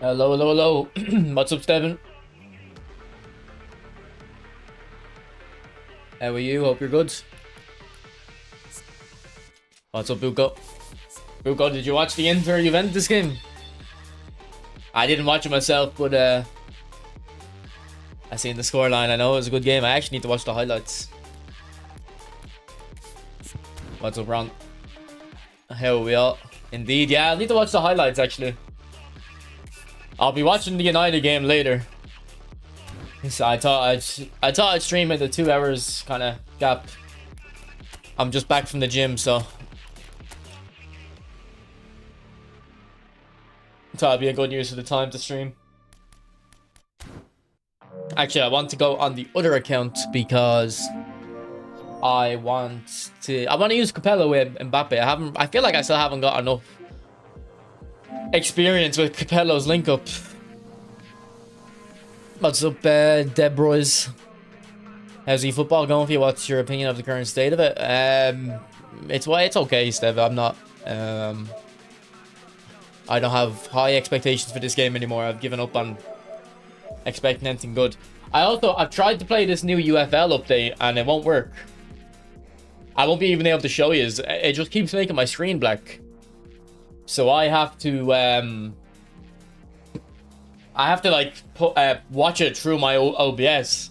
Hello, hello, hello. What's up, Steven? How are you? Hope you're good. What's up, Buko? Buko, did you watch the Inter Juventus game? I didn't watch it myself, but I seen the scoreline. I know it was a good game. I actually need to watch the highlights. What's up, Ron? How are we all? Indeed, yeah, I need to watch the highlights actually. I'll be watching the United game later. So I thought I'd stream at the 2 hours kind of gap. I'm just back from the gym, so thought it'd be a good use of the time to stream. Actually, I want to go on the other account because I want to use Capello with Mbappe. I feel like I still haven't got enough experience with Capello's link up. What's up, Debroys? How's eFootball going for you? What's your opinion of the current state of it? It's okay, Steve. I'm not I don't have high expectations for this game anymore. I've given up on expecting anything good. I've tried to play this new UFL update and it won't work. I won't be even able to show you. It just keeps making my screen black. So I have to like watch it through my OBS.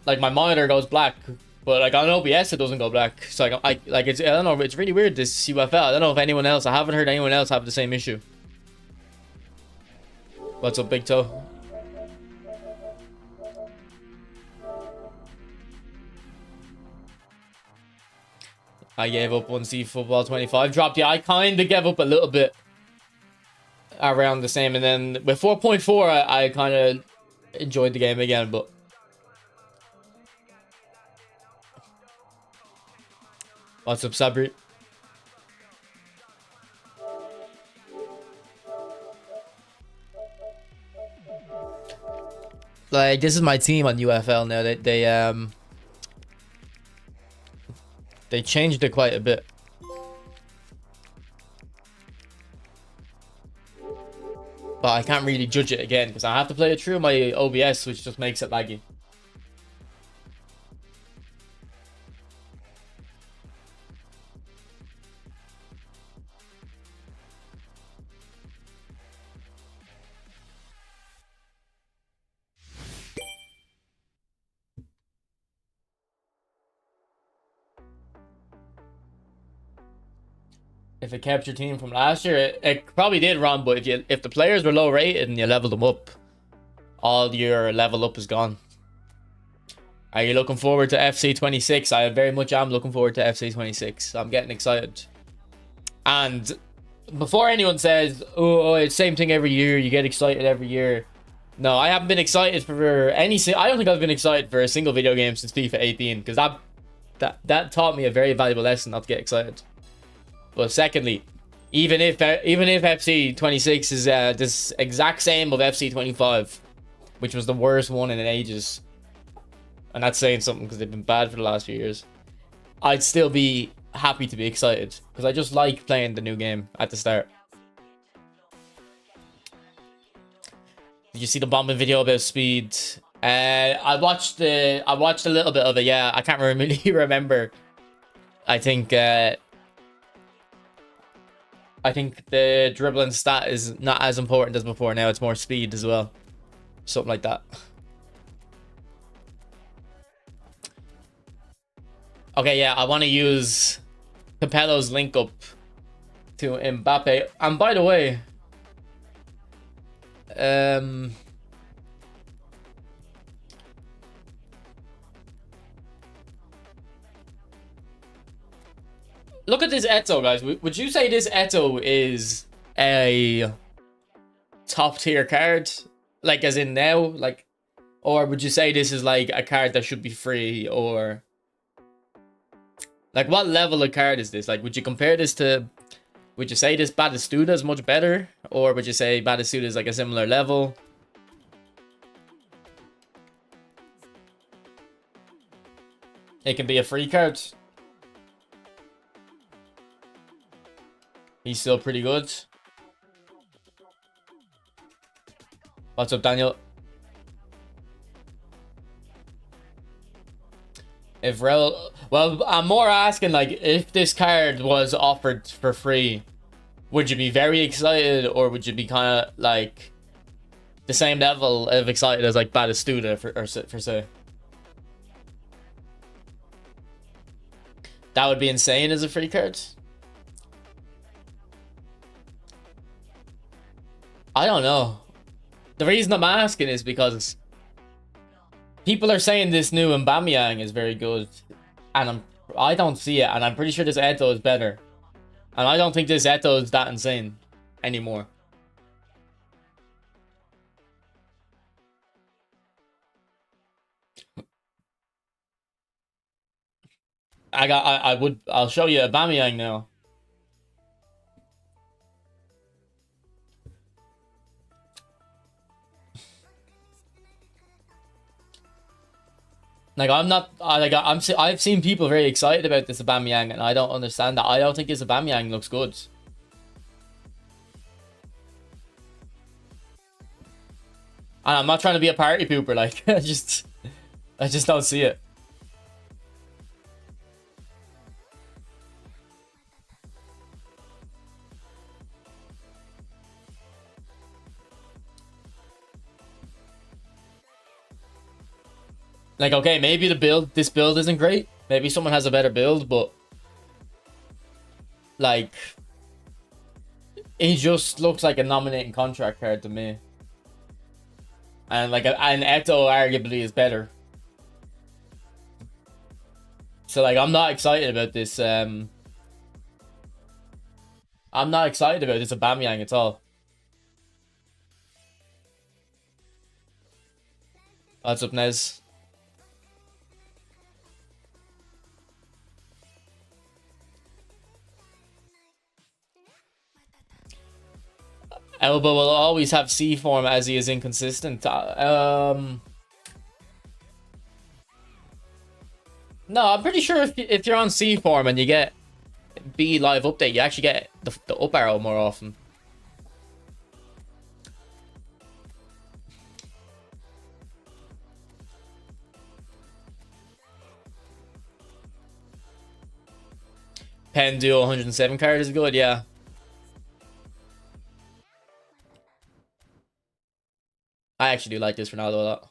Like my monitor goes black, but like on OBS it doesn't go black. So I don't know. It's really weird, this UFL. I don't know if anyone else. I haven't heard anyone else have the same issue. What's up, Big Toe? I gave up once eFootball 25 dropped. Yeah, I kind of gave up a little bit around the same, and then with 4.4 I kind of enjoyed the game again. But what's up, Sabri? Like, this is my team on UFL now. They changed it quite a bit. But I can't really judge it again because I have to play it through my OBS, which just makes it laggy. If it kept your team from last year, it probably did, Ron. But if the players were low rated and you leveled them up, all your level up is gone. Are you looking forward to FC 26? I very much am looking forward to FC 26. I'm getting excited. And before anyone says, "Oh, it's the same thing every year. You get excited every year." No, I haven't been excited for any. I don't think I've been excited for a single video game since FIFA 18 because that taught me a very valuable lesson not to get excited. But secondly, even if FC 26 is this exact same of FC 25, which was the worst one in ages, and that's saying something because they've been bad for the last few years, I'd still be happy to be excited because I just like playing the new game at the start. Did you see the bombing video about speed? I watched a little bit of it. Yeah, I can't really remember. I think the dribbling stat is not as important as before now. It's more speed as well. Something like that. Okay, yeah, I want to use Capello's link up to Mbappe. And by the way, Look at this Eto, guys. Would you say this Eto is a top tier card? Like, as in now? Like, or would you say this is like a card that should be free? Or like, what level of card is this? Like, would you compare this to... Would you say this Batistuta is much better? Or would you say Batistuta is like a similar level? It can be a free card. He's still pretty good. What's up, Daniel? If Rel... Well, I'm more asking, like, if this card was offered for free, would you be very excited, or would you be kind of, like, the same level of excited as, like, Batistuta, for say? That would be insane as a free card. I don't know. The reason I'm asking is because people are saying this new Aubameyang is very good, and I don't see it, and I'm pretty sure this Eto is better, and I don't think this Eto is that insane anymore. I'll show you Aubameyang now. Like, I've seen people very excited about this Aubameyang, and I don't understand that. I don't think this Aubameyang looks good. And I'm not trying to be a party pooper, like, I just don't see it. Like, okay, maybe this build isn't great. Maybe someone has a better build, but like, he just looks like a nominating contract card to me. And like, an Eto arguably is better. So like, I'm not excited about this. I'm not excited about this Aubameyang at all. What's up, Nez? Elba will always have C form as he is inconsistent. No, I'm pretty sure if you're on C form and you get B live update, you actually get the up arrow more often. Pen Duo 107 card is good, yeah. I actually do like this Ronaldo a lot.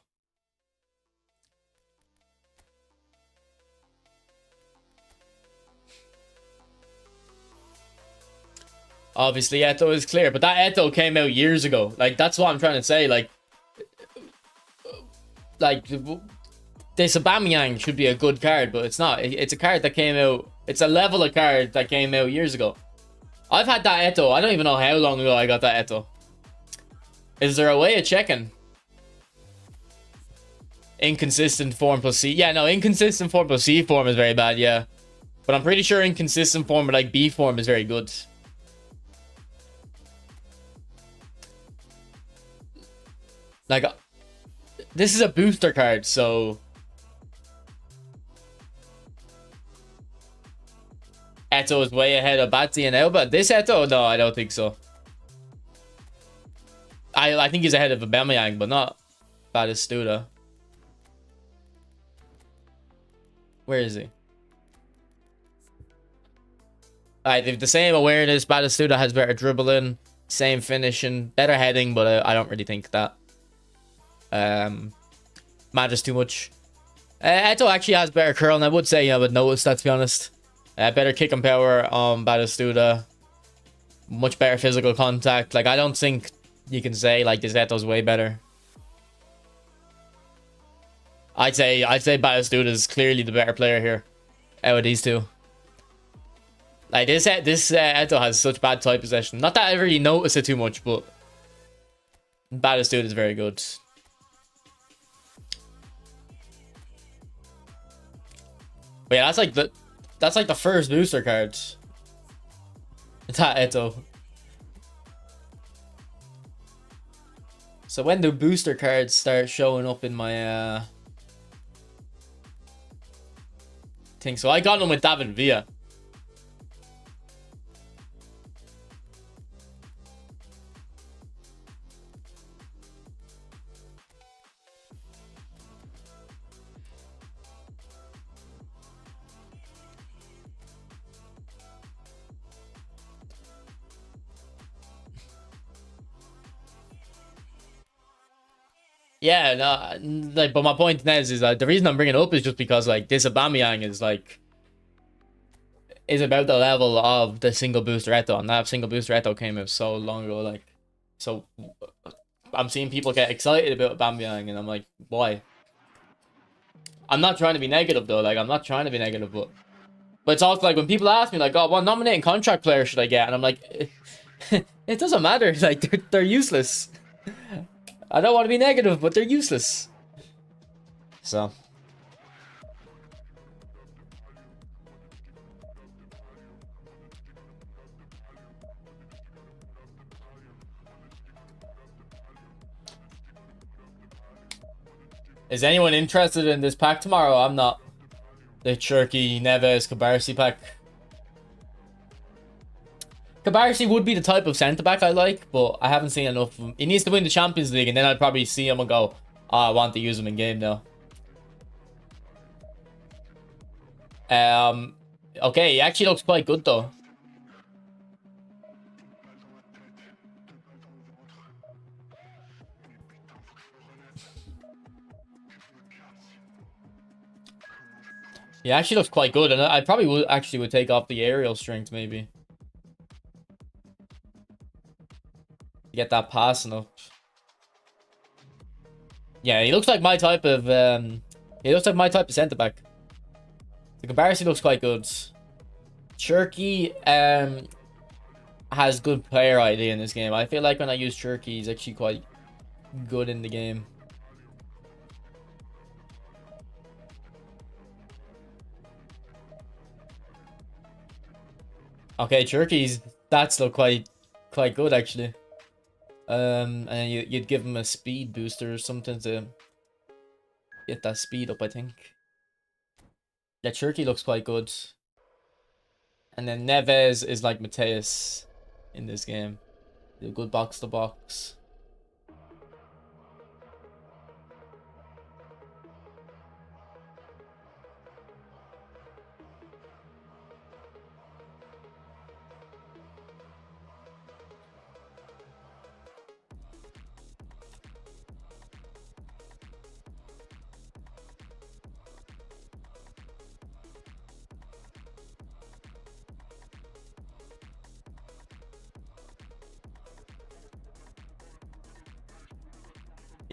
Obviously, Eto is clear, but that Eto came out years ago. Like, that's what I'm trying to say. Like this Aubameyang should be a good card, but it's not. It's a card that came out. It's a level of card that came out years ago. I've had that Eto. I don't even know how long ago I got that Eto. Is there a way of checking? Inconsistent form plus C. Yeah, no, inconsistent form plus C form is very bad, yeah. But I'm pretty sure inconsistent form with like B form is very good. Like, this is a booster card, so Eto is way ahead of Batsy and Elba. This Eto? No, I don't think so. I think he's ahead of Aubameyang, but not Batistuta. Where is he? Alright, they've the same awareness. Batistuta has better dribbling, same finishing, better heading, but I don't really think that matters too much. Eto actually has better curl, and I would say I would notice that, to be honest. Better kick and power on Batistuta. Much better physical contact. Like, I don't think you can say like this Eto's way better. I'd say Batistuta is clearly the better player here out of these two. Like this Eto has such bad type possession. Not that I really notice it too much, but baddest dude is very good. But yeah, that's like the first booster card. It's that Eto. So when do booster cards start showing up in my thing? So I got them with David Villa. Yeah, no, like, but my point is that the reason I'm bringing it up is just because like this Aubameyang is about the level of the single booster Eto, and that single booster Eto came out so long ago. Like, so I'm seeing people get excited about Aubameyang, and I'm like, why? I'm not trying to be negative though. Like, I'm not trying to be negative, but it's also like when people ask me like, oh, what nominating contract player should I get? And I'm like, it doesn't matter. Like, they're useless. I don't want to be negative, but they're useless. So. Is anyone interested in this pack tomorrow? I'm not. The Cherky, Neves, Cabarsi pack. Cabarsi would be the type of centre-back I like, but I haven't seen enough of him. He needs to win the Champions League, and then I'd probably see him and go, oh, I want to use him in game now. Okay, he actually looks quite good, though. He actually looks quite good, and I probably would take off the aerial strength, maybe. Get that passing up. Yeah, he looks like my type of centre back. The comparison looks quite good. Cherky has good player ID in this game. I feel like when I use Cherky, he's actually quite good in the game. Okay, Cherky's stats look quite good actually. And you'd give him a speed booster or something to get that speed up, I think. Yeah, Cherky looks quite good. And then Neves is like Mateus in this game. A good box to box.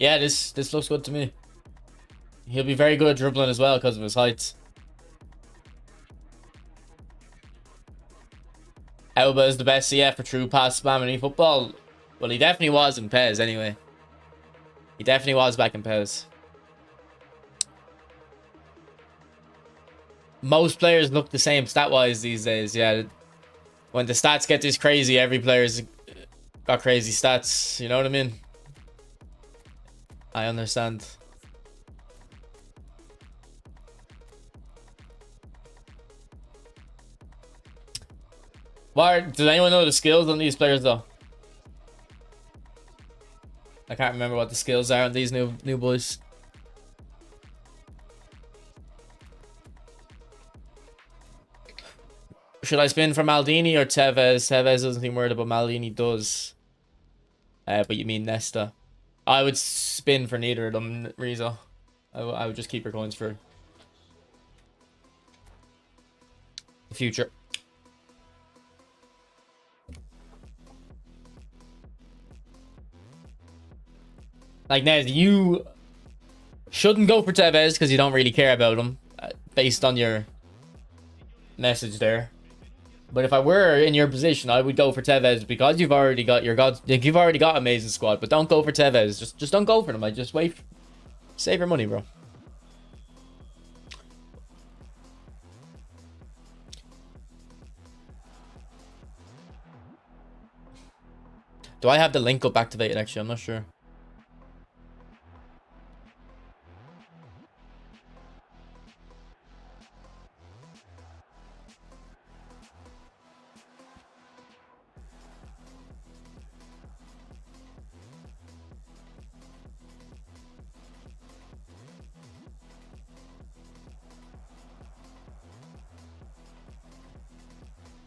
Yeah, this looks good to me. He'll be very good at dribbling as well because of his height. Alba is the best CF for true pass spam in eFootball. Well, he definitely was in PES anyway. He definitely was back in PES. Most players look the same stat-wise these days, yeah. When the stats get this crazy, every player's got crazy stats, you know what I mean? I understand. Does anyone know the skills on these players though? I can't remember what the skills are on these new boys. Should I spin for Maldini or Tevez? Tevez doesn't seem worried about Maldini does. But you mean Nesta. I would spin for neither of them, Rizzo. I would just keep your coins for the future. Like, Nez, you shouldn't go for Tevez because you don't really care about him, based on your message there. But if I were in your position, I would go for Tevez because you've already got your gods. Like, you've already got amazing squad, but don't go for Tevez. Just don't go for them. Like, just wait. Save your money, bro. Do I have the link up activated? Actually, I'm not sure.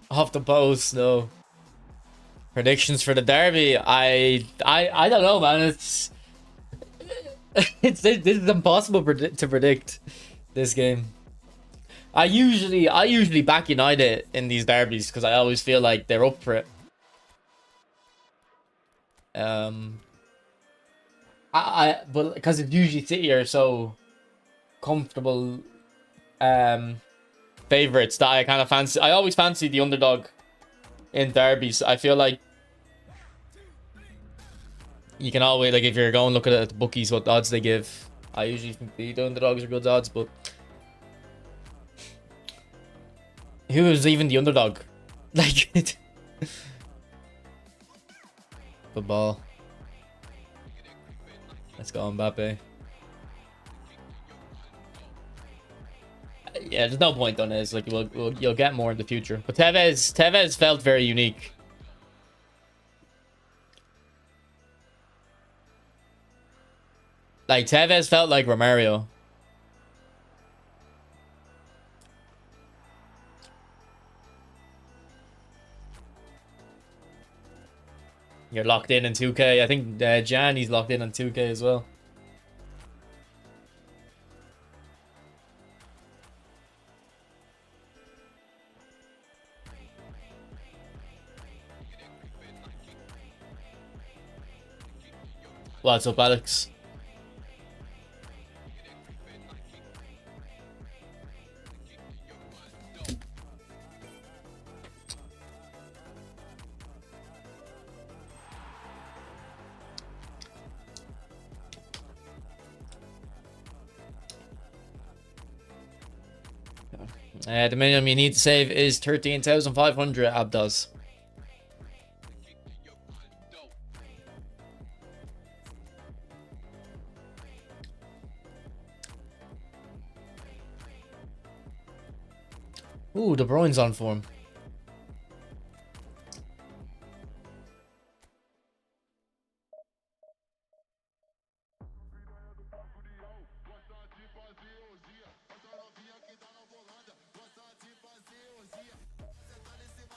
Off the post, no. Predictions for the derby. I don't know, man. It's this is impossible to predict this game. I usually back United in these derbies because I always feel like they're up for it. But because it's usually City are so comfortable favorites that I kind of fancy. I always fancy the underdog in derbies. I feel like you can always, like, if you're going look at the bookies, what odds they give. I usually think the underdogs are good odds, but who is even the underdog? Like, good ball. Let's go, Mbappe. Yeah, there's no point on this. Like, you'll get more in the future. But Tevez felt very unique. Like, Tevez felt like Romario. You're locked in 2K. I think Jan, he's locked in on 2K as well. What's up, Alex? The minimum you need to save is 13,500 Abdos. Ooh, De Bruyne's on form.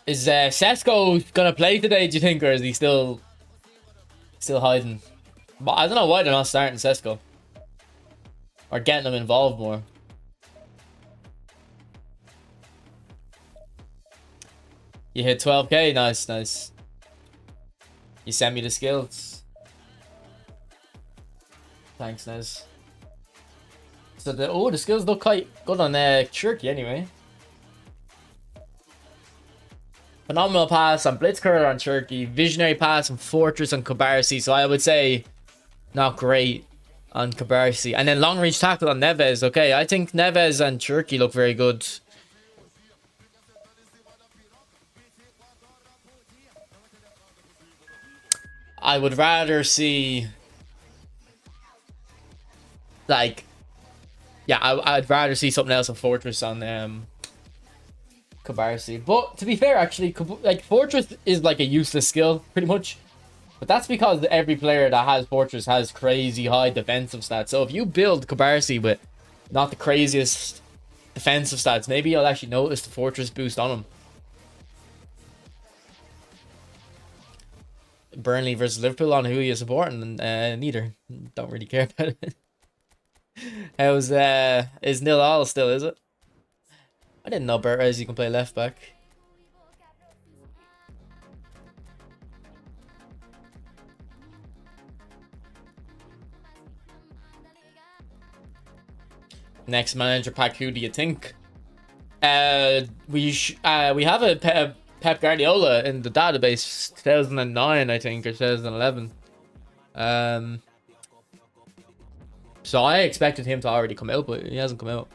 Is Sesko gonna play today, do you think, or is he still hiding? But I don't know why they're not starting Sesko. Or getting him involved more. You hit 12k, nice, nice. You sent me the skills. Thanks, Nez. So the skills look quite good on Turkey anyway. Phenomenal pass on Blitzkrieg on Turkey. Visionary pass on Fortress on Cabarsi. So I would say not great on Cabarsi. And then long reach tackle on Neves. Okay, I think Neves and Turkey look very good. I would rather see, like, yeah, I'd rather see something else on Fortress on Cabarsi. But to be fair, actually, like, Fortress is like a useless skill, pretty much. But that's because every player that has Fortress has crazy high defensive stats. So if you build Cabarsi with not the craziest defensive stats, maybe you'll actually notice the Fortress boost on him. Burnley versus Liverpool, on who you supporting? Neither. Don't really care about it. How's is 0-0 still, is it? I didn't know Bertez can play left back. Next manager pack, who do you think? We have a Pep Guardiola in the database, 2009, I think, or 2011. So I expected him to already come out, but he hasn't come out.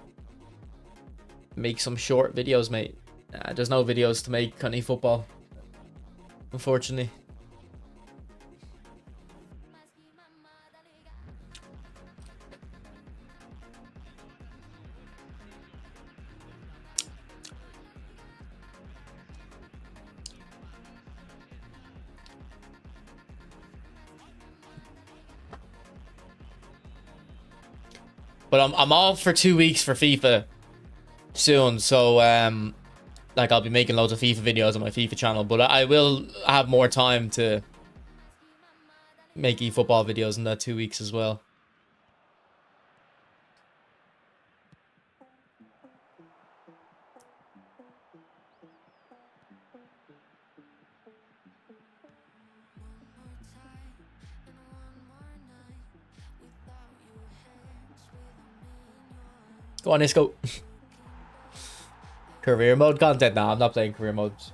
Make some short videos, mate. There's no videos to make on eFootball, unfortunately. But I'm off for 2 weeks for FIFA soon, so like I'll be making loads of FIFA videos on my FIFA channel, but I will have more time to make eFootball videos in that 2 weeks as well. Go on, let's go. Career mode content? Nah, I'm not playing career modes.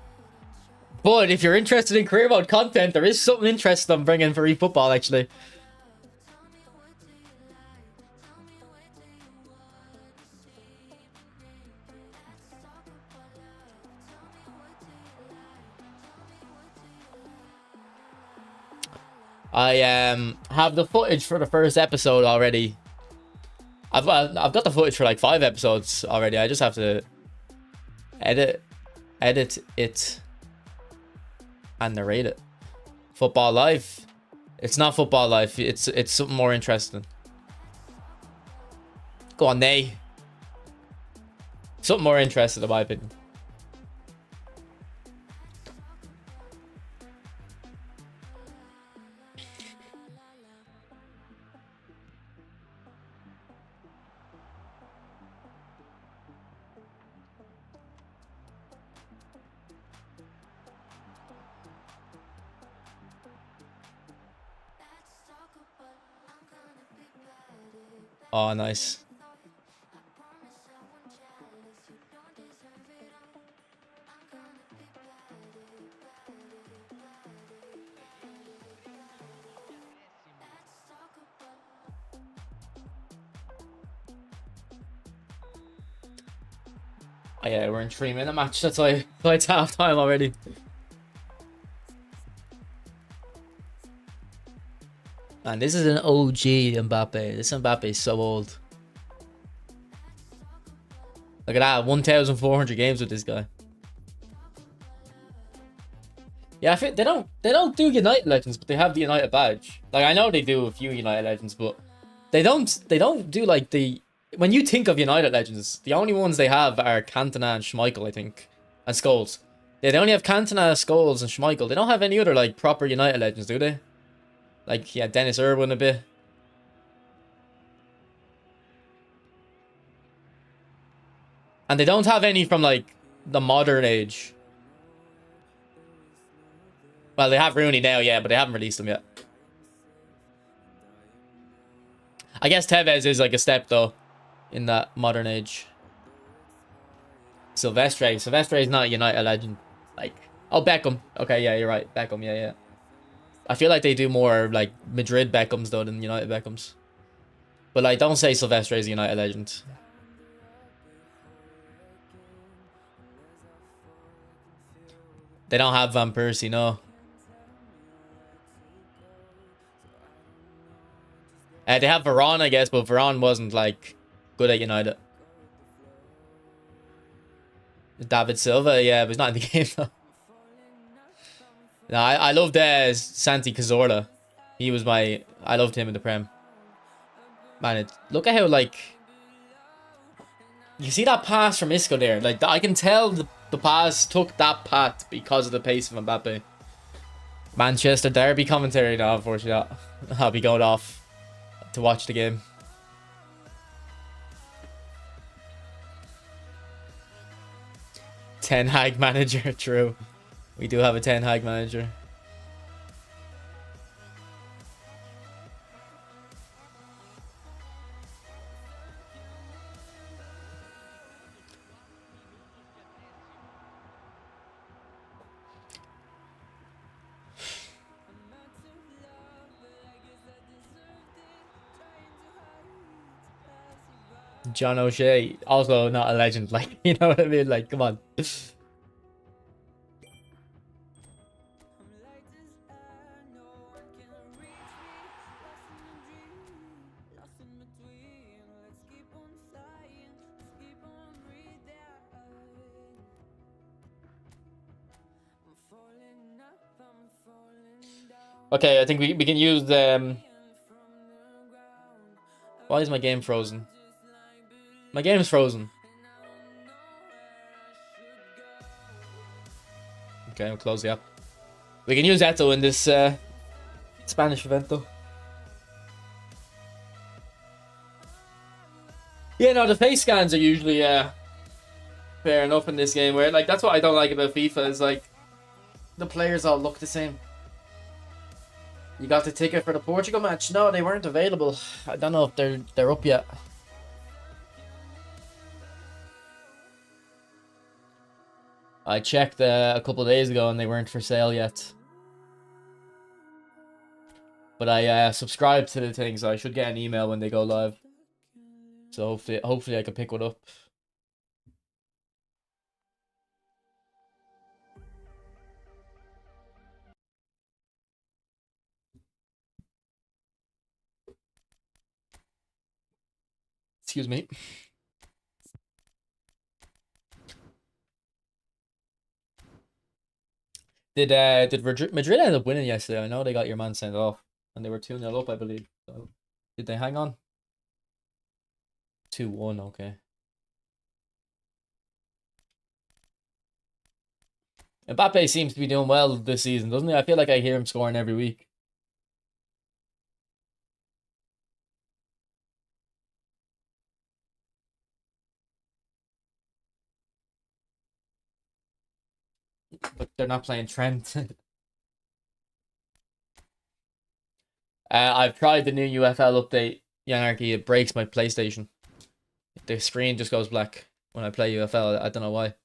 But if you're interested in career mode content, there is something interesting I'm bringing for eFootball, actually. I have the footage for the first episode already. I've got the footage for like 5 episodes already. I just have to edit it and narrate it. Football Live. It's not Football Live. It's something more interesting. Go on, Nay. Something more interesting, in my opinion. Oh, nice. Oh yeah, we're in 3-minute match. That's why it's half time already. Man, this is an OG Mbappe. This Mbappe is so old. Look at that, 1,400 games with this guy. Yeah, I think they don't do United Legends, but they have the United badge. Like, I know they do a few United Legends, but they don't do like the, when you think of United Legends, the only ones they have are Cantona and Schmeichel, I think, and Scholes. Yeah, they only have Cantona, Scholes, and Schmeichel. They don't have any other like proper United Legends, do they? Like, yeah, Dennis Irwin a bit. And they don't have any from, like, the modern age. Well, they have Rooney now, yeah, but they haven't released them yet. I guess Tevez is, like, a step, though, in that modern age. Silvestre. Silvestre is not a United legend. Like, oh, Beckham. Okay, yeah, you're right. Beckham, yeah. I feel like they do more, like, Madrid Beckhams, though, than United Beckhams. But, like, don't say Silvestre is a United legend. They don't have Van Persie, no. They have Varane, I guess, but Varane wasn't, like, good at United. David Silva, yeah, but he's not in the game, though. No, I loved Santi Cazorla. He was I loved him in the Prem. Man, look at how, like, you see that pass from Isco there? Like, I can tell the pass took that path because of the pace of Mbappe. Manchester Derby commentary, no, unfortunately not. I'll be going off to watch the game. Ten Hag manager, true. We do have a Ten Hag manager. John O'Shea, also not a legend. Like, you know what I mean? Like, come on. Okay, I think we can use why is my game frozen? My game's frozen. Okay, we'll close the app. We can use Eto in this Spanish event though. Yeah, no, the face scans are usually fair enough in this game. Where like that's what I don't like about FIFA is like the players all look the same. You got the ticket for the Portugal match? No, they weren't available. I don't know if they're up yet. I checked a couple of days ago and they weren't for sale yet. But I subscribed to the thing, so I should get an email when they go live. So hopefully I can pick one up. Excuse me. Did Madrid end up winning yesterday? I know they got your man sent off, and they were 2-0 up, I believe. So, did they hang on? 2-1, okay. Mbappe seems to be doing well this season, doesn't he? I feel like I hear him scoring every week. But they're not playing Trent. I've tried the new UFL update, Yanarchy. It breaks my PlayStation. The screen just goes black when I play UFL. I don't know why.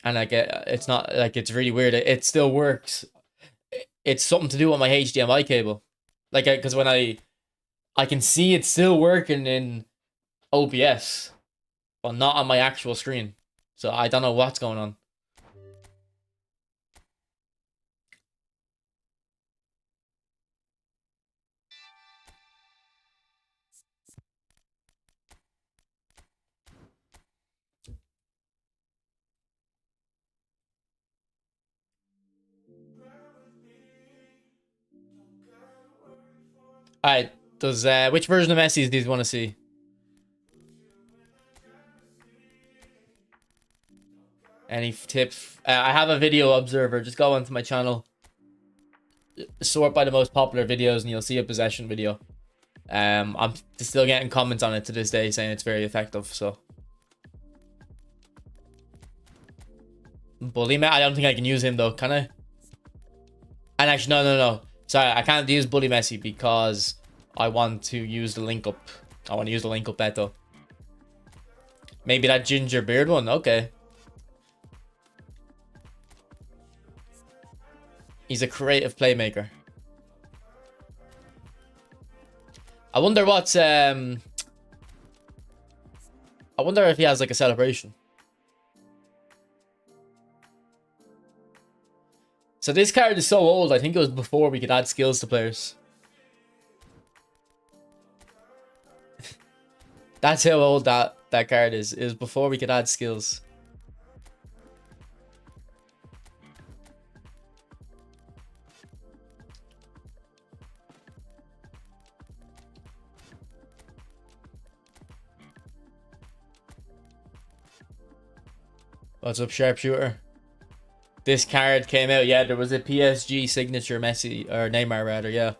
And I get it's not like it's really weird. It still works. It's something to do with my HDMI cable. Like, because when I can see it still working in OBS, but not on my actual screen. So I don't know what's going on. Alright, does which version of Messi's do you want to see? Any tips? I have a video observer. Just go onto my channel, sort by the most popular videos, and you'll see a possession video. I'm still getting comments on it to this day saying it's very effective. So, Bully Messi, I don't think I can use him though, can I? And actually, no. Sorry, I can't use Bully Messi because I want to use the link up. I want to use the link up Beto. Maybe that ginger beard one. Okay. He's a creative playmaker. I wonder what's I wonder if he has like a celebration. So this card is so old, I think it was before we could add skills to players. That's how old that card is. It was before we could add skills. What's up, Sharpshooter? This card came out, yeah, there was a PSG signature Messi, or Neymar rather, yeah.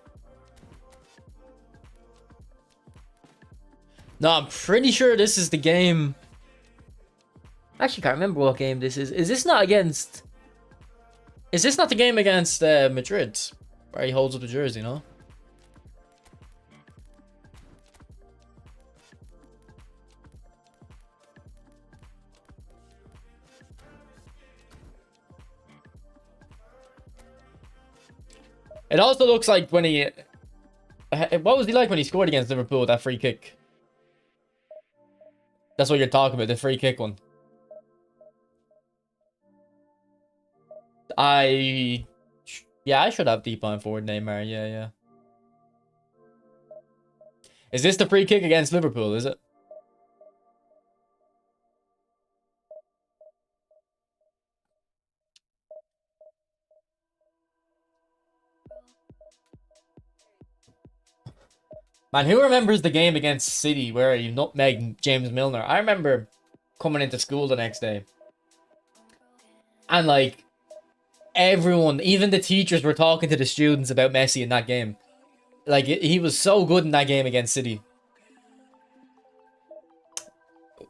No, I'm pretty sure this is the game. I actually can't remember what game this is. Is this not against... Is this not the game against Madrid? Where he holds up the jersey, no? It also looks like when he... What was he like when he scored against Liverpool, that free kick? That's what you're talking about, the free kick one. Yeah, I should have deep line forward Neymar. Yeah. Is this the free kick against Liverpool, is it? Man, who remembers the game against City where you nutmegged James Milner? I remember coming into school the next day. And like, everyone, even the teachers were talking to the students about Messi in that game. Like, he was so good in that game against City.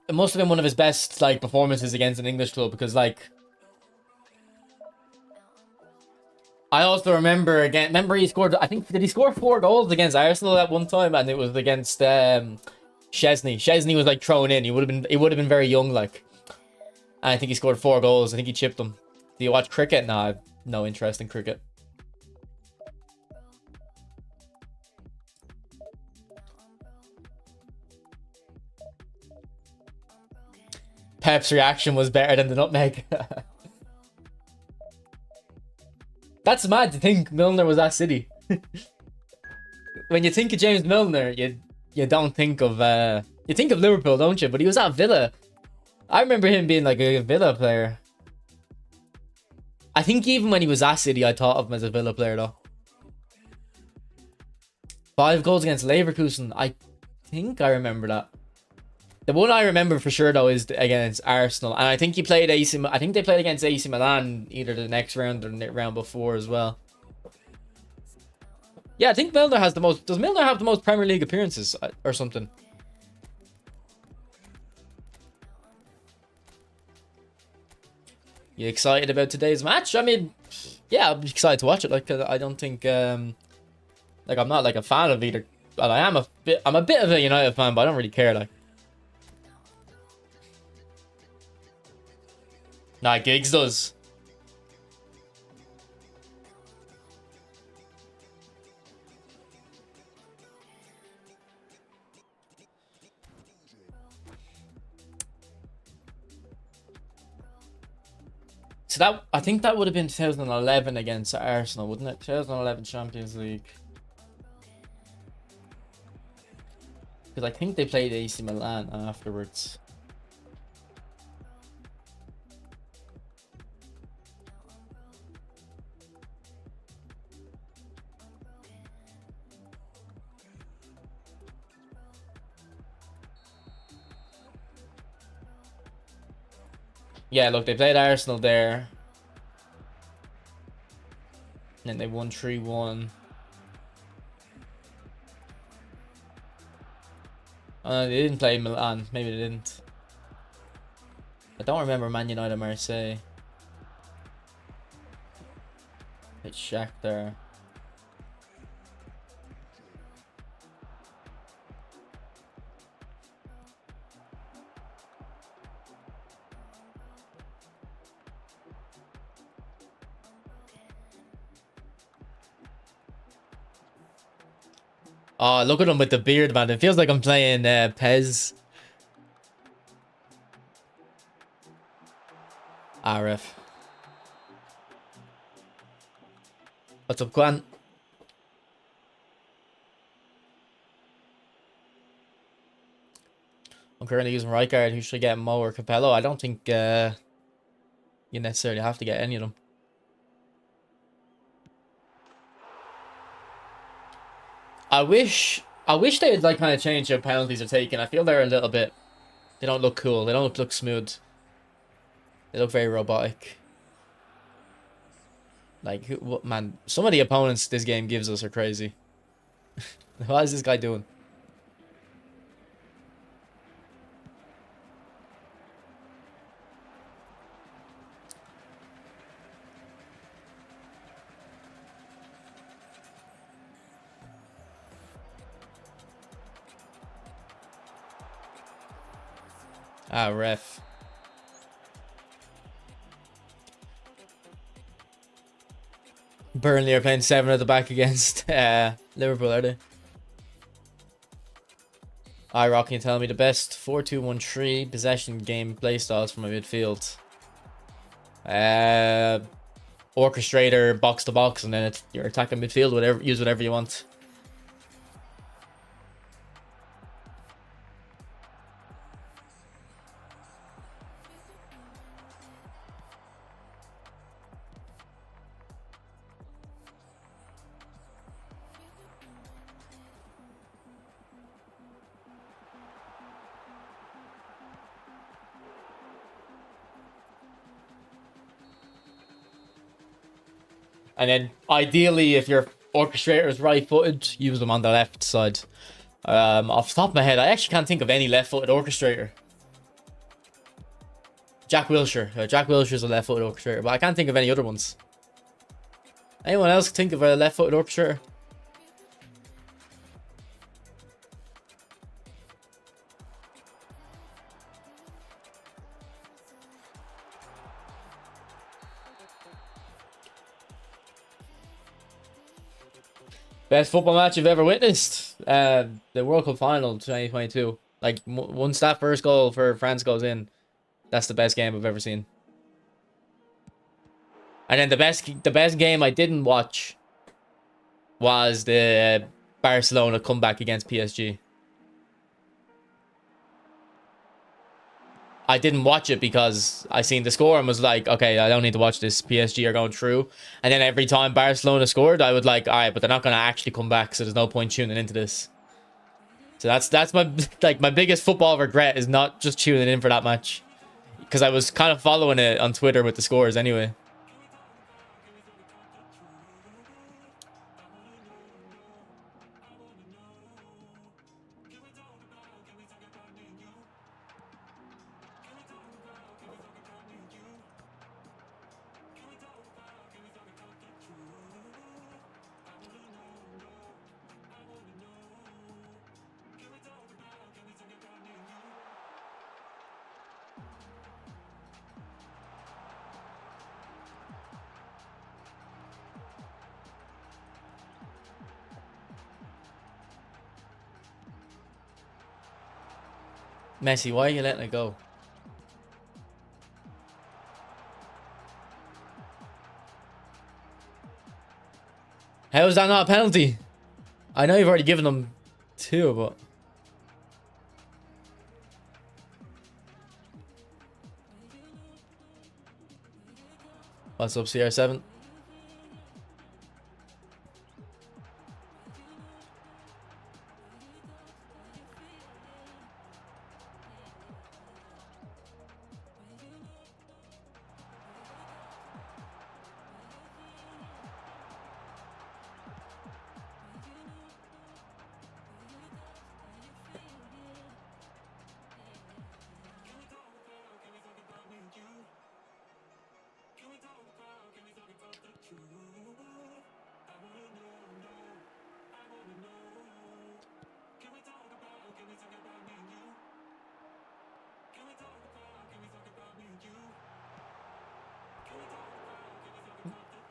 It must have been one of his best, like, performances against an English club because, like, I also remember he scored, I think, did he score 4 goals against Arsenal at one time? And it was against Chesney. Chesney was like thrown in. He would have been very young, like. And I think he scored 4 goals. I think he chipped them. Do you watch cricket? No, I have no interest in cricket. Pep's reaction was better than the nutmeg. That's mad to think Milner was at City. When you think of James Milner, you don't think of you think of Liverpool, don't you? But he was at Villa. I remember him being like a Villa player. I think even when he was at City, I thought of him as a Villa player though. 5 goals against Leverkusen. I think I remember that. The one I remember for sure though is against Arsenal, and I think he played AC. I think they played against AC Milan either the next round or the round before as well. Yeah, I think Milner has the most. Does Milner have the most Premier League appearances or something? You excited about today's match? I mean, yeah, I'm excited to watch it. Like, I don't think, like, I'm not like a fan of either. Well, I'm a bit of a United fan, but I don't really care. Like, nah, Giggs does. So that, I think that would have been 2011 against Arsenal, wouldn't it? 2011 Champions League. Because I think they played AC Milan afterwards. Yeah, look, they played Arsenal there. And they won 3-1. They didn't play Milan. Maybe they didn't. I don't remember Man United Marseille. It's Shakhtar. Oh, look at him with the beard, man. It feels like I'm playing Pez. RF. What's up, Quan? I'm currently using right guard. Who should I get, Mo or Capello? I don't think you necessarily have to get any of them. I wish they'd like kind of change how penalties are taken. I feel they're a little bit. They don't look cool. They don't look smooth. They look very robotic. Like, what, man? Some of the opponents this game gives us are crazy. What is this guy doing? Ah, ref. Burnley are playing 7 at the back against Liverpool, are they? Alright, Rocky, tell me the best 4-2-1-3 possession game play styles for my midfield. Orchestrator, box to box, and then it's your attacking midfield. Use whatever you want. And then ideally, if your orchestrator is right-footed, use them on the left side. Off the top of my head, I actually can't think of any left-footed orchestrator. Jack Wilshere. Jack Wilshere's a left-footed orchestrator, but I can't think of any other ones. Anyone else think of a left-footed orchestrator? Best football match you've ever witnessed? The World Cup final 2022. Like, once that first goal for France goes in, that's the best game I've ever seen. And then the best game I didn't watch was the Barcelona comeback against PSG. I didn't watch it because I seen the score and was like, okay, I don't need to watch this. PSG are going through. And then every time Barcelona scored, I would like, all right, but they're not going to actually come back, so there's no point tuning into this. So that's my my biggest football regret is not just tuning in for that match. Because I was kind of following it on Twitter with the scores anyway. Messi, why are you letting it go? How is that not a penalty? I know you've already given them 2, but... What's up, CR7?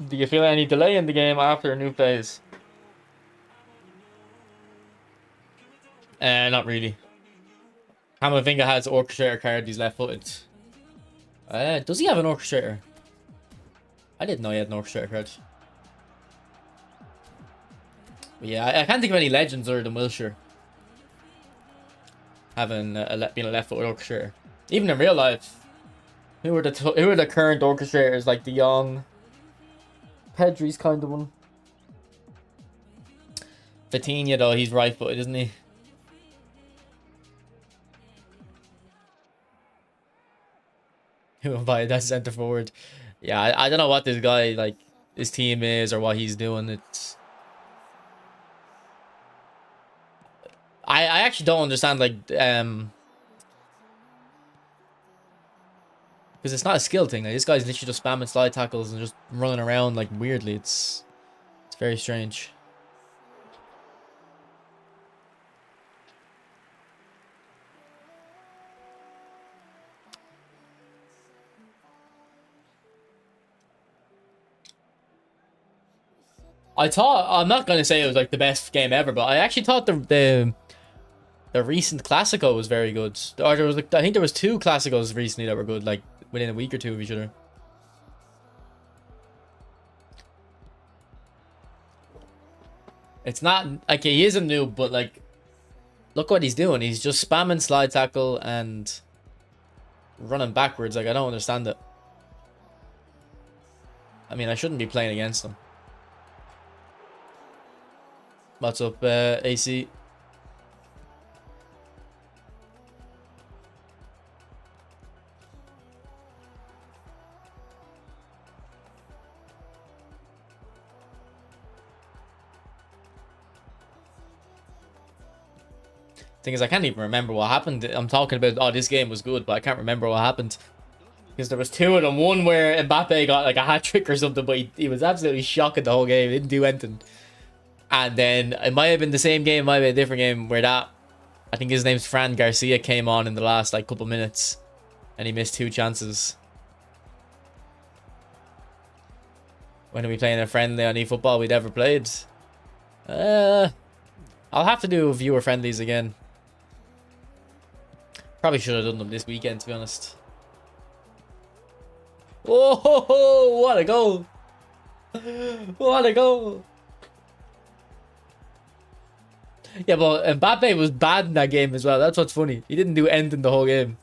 Do you feel any delay in the game after a new phase? Not really. Camavinga has orchestrator card, he's left-footed. Does he have an orchestrator? I didn't know he had an orchestrator card. But yeah, I can't think of any legends other than Wilshere having being a left-footed orchestrator. Even in real life, who are the current orchestrators, like De Jong? Pedri's kind of one. Vitinha, though, he's right-footed, isn't he? Who invited that centre forward? Yeah, I don't know what this guy, like, his team is or what he's doing. It's... I actually don't understand, like, because it's not a skill thing. Like, this guy's literally just spamming slide tackles and just running around like weirdly. It's very strange. I'm not gonna say it was like the best game ever, but I actually thought the The recent Classico was very good. Or there was, like, I think there was 2 Classicos recently that were good, like within a week or 2 of each other. It's not like he is a noob, but like, look what he's doing. He's just spamming slide tackle and running backwards. Like, I don't understand it. I mean, I shouldn't be playing against him. What's up, AC? Thing is, I can't even remember what happened. I'm talking about, oh, this game was good, but I can't remember what happened. Because there was 2 of them. One where Mbappe got like a hat-trick or something, but he was absolutely shocking the whole game. He didn't do anything. And then it might have been the same game, it might have been a different game, where that, I think his name's Fran Garcia, came on in the last like couple minutes. And he missed 2 chances. When are we playing a friendly on eFootball we'd ever played? I'll have to do viewer friendlies again. Probably should have done them this weekend, to be honest. Oh, what a goal! What a goal! Yeah, but Mbappe was bad in that game as well. That's what's funny. He didn't do anything the whole game.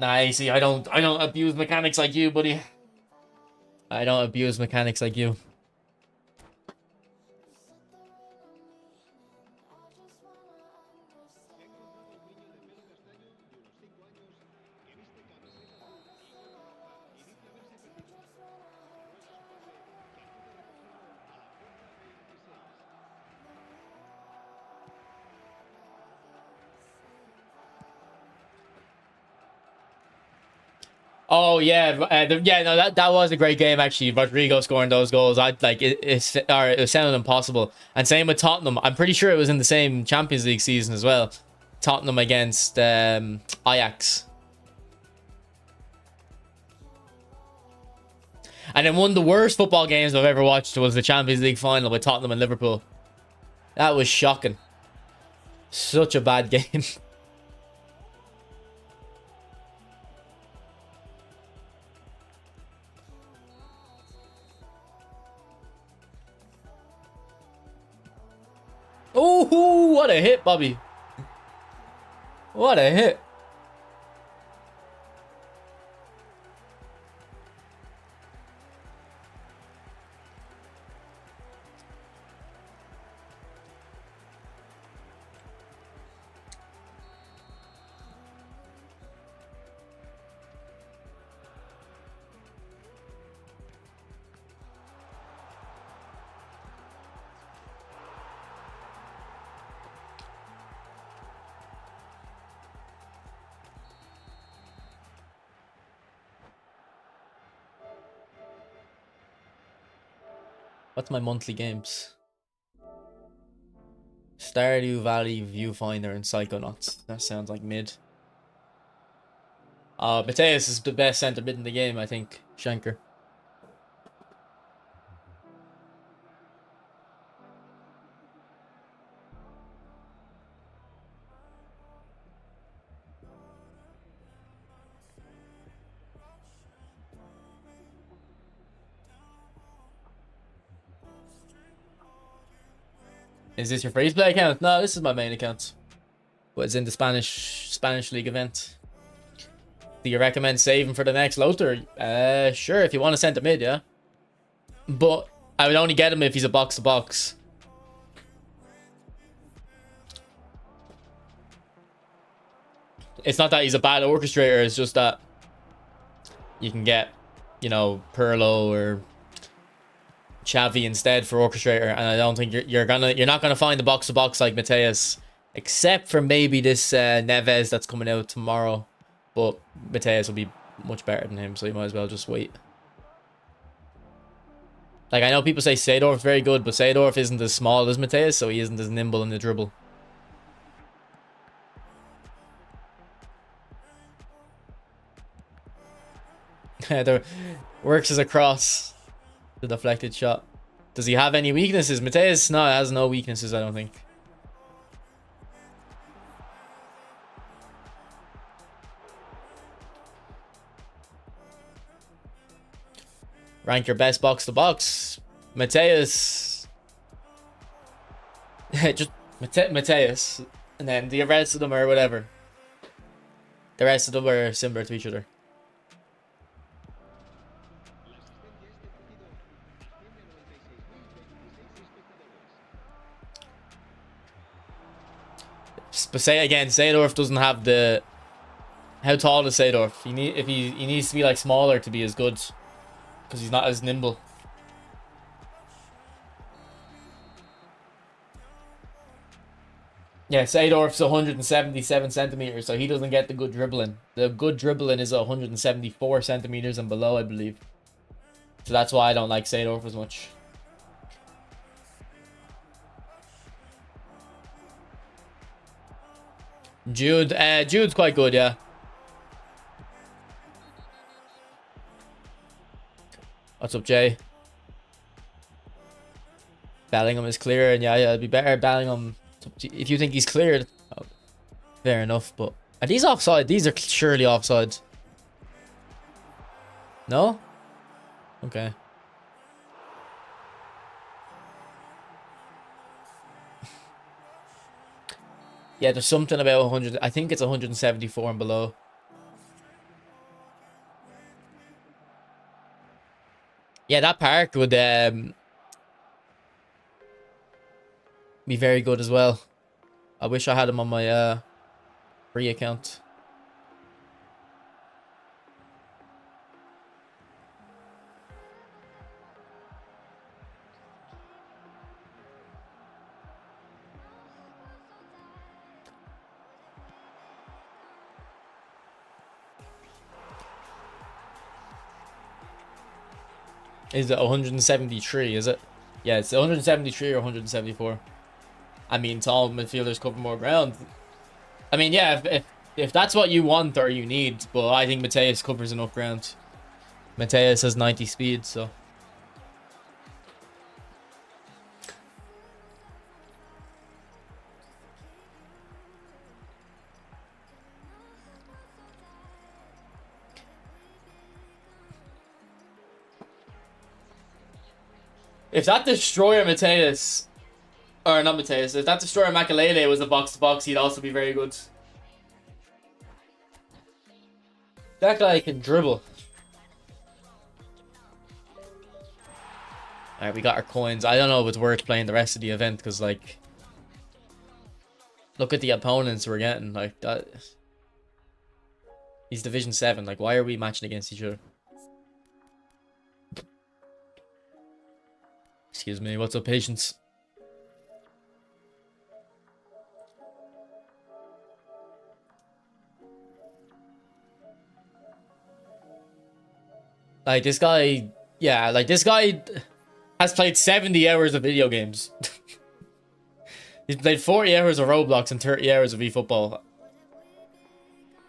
Nah, you see, I don't abuse mechanics like you, buddy. I don't abuse mechanics like you. Oh yeah, yeah. No, that was a great game actually. Rodrigo scoring those goals, I like it. It sounded impossible. And same with Tottenham. I'm pretty sure it was in the same Champions League season as well. Tottenham against Ajax. And then one of the worst football games I've ever watched was the Champions League final with Tottenham and Liverpool. That was shocking. Such a bad game. Oh, what a hit, Bobby. What a hit. What's my monthly games? Stardew Valley, Viewfinder, and Psychonauts. That sounds like mid. Mateus is the best centre mid in the game, I think. Schenker. Is this your free play account? No, this is my main account. But it's in the Spanish League event. Do you recommend saving for the next Lothar? Sure, if you want to send him mid, yeah. But I would only get him if he's a box-to-box. It's not that he's a bad orchestrator, it's just that you can get, you know, Pirlo or Xavi instead for orchestrator, and I don't think you're not gonna find the box-to-box like Mateus, except for maybe this Neves that's coming out tomorrow. But Mateus will be much better than him, so you might as well just wait. Like, I know people say Seedorf's very good, but Seedorf isn't as small as Mateus, so he isn't as nimble in the dribble. There works as a cross. The deflected shot. Does he have any weaknesses? Mateus, no, has no weaknesses, I don't think. Rank your best box to box. Mateus. Just Mateus. And then the rest of them are whatever. The rest of them are similar to each other. But say again, Seedorf doesn't have the... How tall is Seedorf? He needs to be like smaller to be as good. Because he's not as nimble. Yeah, Seedorf's 177 centimeters, so he doesn't get the good dribbling. The good dribbling is 174 centimeters and below, I believe. So that's why I don't like Seedorf as much. Jude's quite good, yeah. What's up, Jay? Bellingham is clear, and yeah, it'd be better Bellingham. If you think he's cleared, oh, fair enough. But are these offside? These are surely offside. No? Okay. Yeah, there's something about 100. I think it's 174 and below. Yeah, that park would be very good as well. I wish I had him on my free account. Is it 173, is it? Yeah, it's 173 or 174. I mean, tall midfielders cover more ground. I mean, yeah, if that's what you want or you need, but I think Mateus covers enough ground. Mateus has 90 speed, so... If that destroyer Mateus, or not Mateus, if that destroyer Makalele was a box-to-box, he'd also be very good. That guy can dribble. Alright, we got our coins. I don't know if it's worth playing the rest of the event, because, like... Look at the opponents we're getting, like, that... He's Division 7, like, why are we matching against each other? Excuse me, what's up, Patience? Like, this guy... Yeah, like, this guy has played 70 hours of video games. He's played 40 hours of Roblox and 30 hours of eFootball.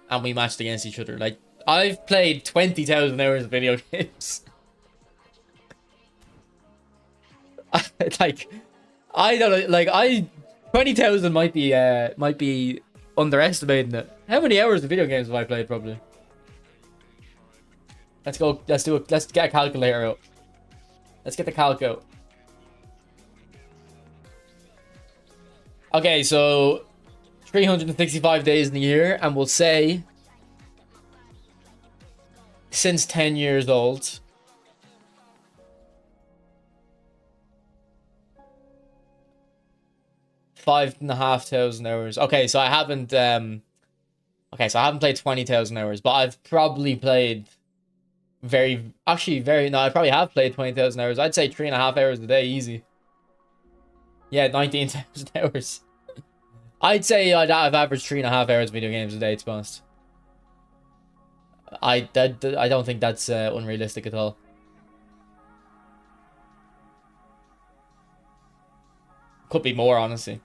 And we matched against each other. Like, I've played 20,000 hours of video games. Like, I don't know, like, 20,000 might be underestimating it. How many hours of video games have I played, probably? Let's go, let's get a calculator out. Let's get the calc out. Okay, so 365 days in the year, and we'll say since 10 years old. $5,500 hours. Okay, so I haven't played 20,000 hours, but I've probably played no, I probably have played 20,000 hours. I'd say 3.5 hours a day, easy. Yeah, 19,000 hours. I'd say I've averaged 3.5 hours of video games a day, to be honest. I don't think that's unrealistic at all. Could be more, honestly.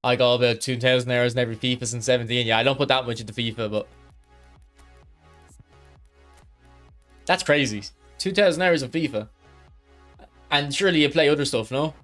I got about 2,000 hours in every FIFA since 17. Yeah, I don't put that much into FIFA, but that's crazy. 2,000 hours of FIFA. And surely you play other stuff, no?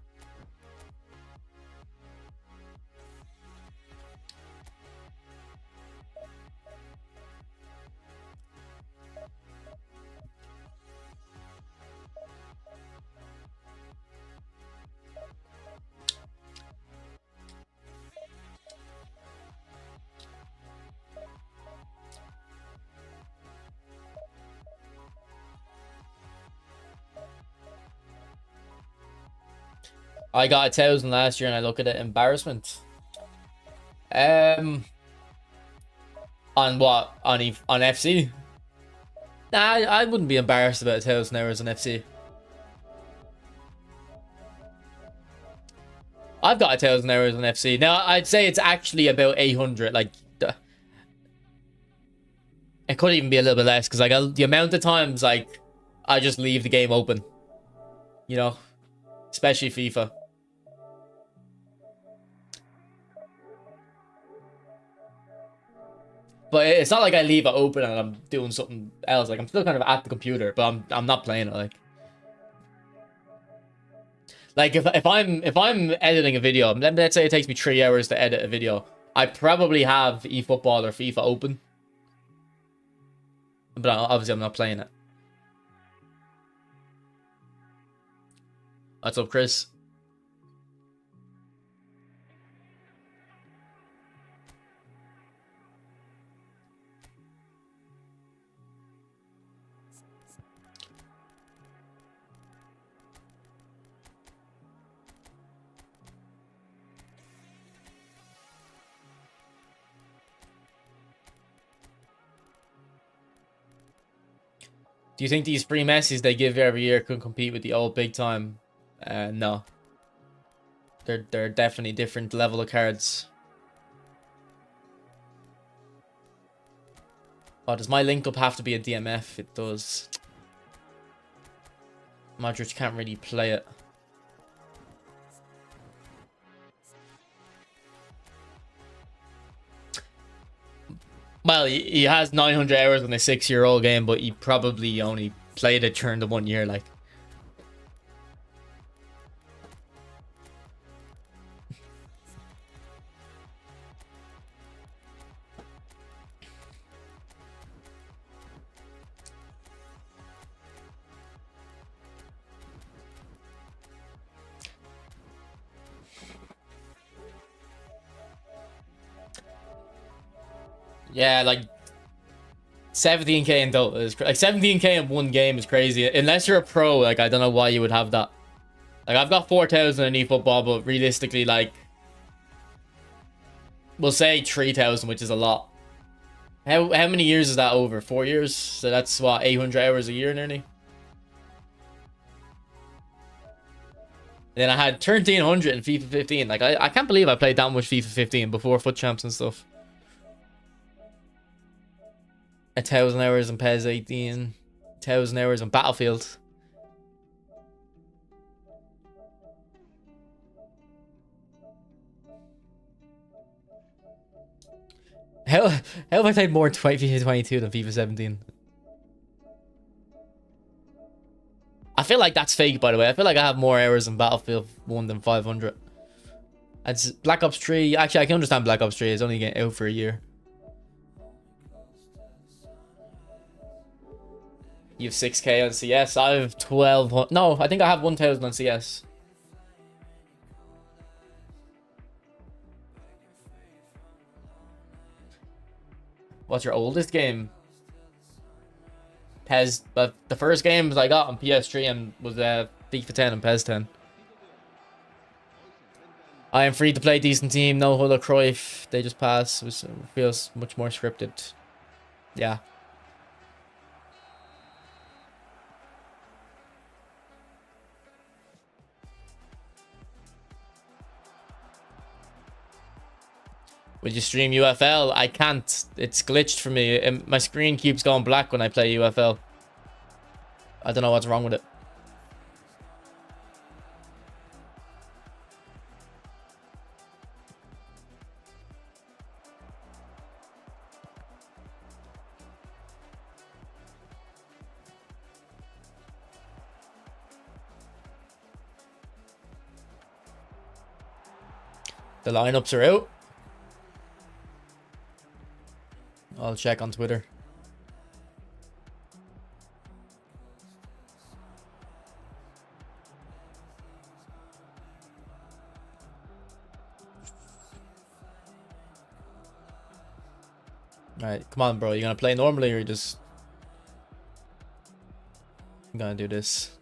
I got 1,000 last year and I look at it, embarrassment. On what? On FC? Nah, I wouldn't be embarrassed about 1,000 hours on FC. I've got 1,000 hours on FC. Now, I'd say it's actually about 800. Like, it could even be a little bit less because like the amount of times like I just leave the game open, you know, especially FIFA. But it's not like I leave it open and I'm doing something else. Like I'm still kind of at the computer, but I'm not playing it. Like if I'm editing a video, let's say it takes me 3 hours to edit a video, I probably have eFootball or FIFA open, but obviously I'm not playing it. What's up, Chris? Do you think these free Messis they give every year could compete with the old big time? No. They're definitely different level of cards. Oh, does my link up have to be a DMF? It does. Modric can't really play it. Well, he has 900 hours on a 6-year-old game, but he probably only played it during the 1 year, like. Yeah, like 17k in Dota is like 17k in one game is crazy. Unless you're a pro, like I don't know why you would have that. Like I've got 4,000 in eFootball, but realistically, like we'll say 3,000, which is a lot. How many years is that over? 4 years? So that's what, 800 hours a year nearly. And then I had 1,300 in FIFA 15. Like I can't believe I played that much FIFA 15 before FUT Champs and stuff. 1,000 hours in PES 18, 1,000 hours in Battlefield. How have I played more FIFA 22 than FIFA 17? I feel like that's fake, by the way. I feel like I have more hours in Battlefield 1 than 500. It's Black Ops 3. Actually, I can understand Black Ops 3. It's only getting out for a year. You have 6k on CS. I have 12. No, I think I have 1,000 on CS. What's your oldest game? PES. But the first games I got on PS3 and was FIFA 10 and PES 10. I am free to play decent team. No Hull or Cruyff. They just pass. It feels much more scripted. Yeah. Would you stream UFL? I can't. It's glitched for me. My screen keeps going black when I play UFL. I don't know what's wrong with it. The lineups are out. I'll check on Twitter. Alright, come on, bro. You gonna play normally or you just... I'm gonna do this.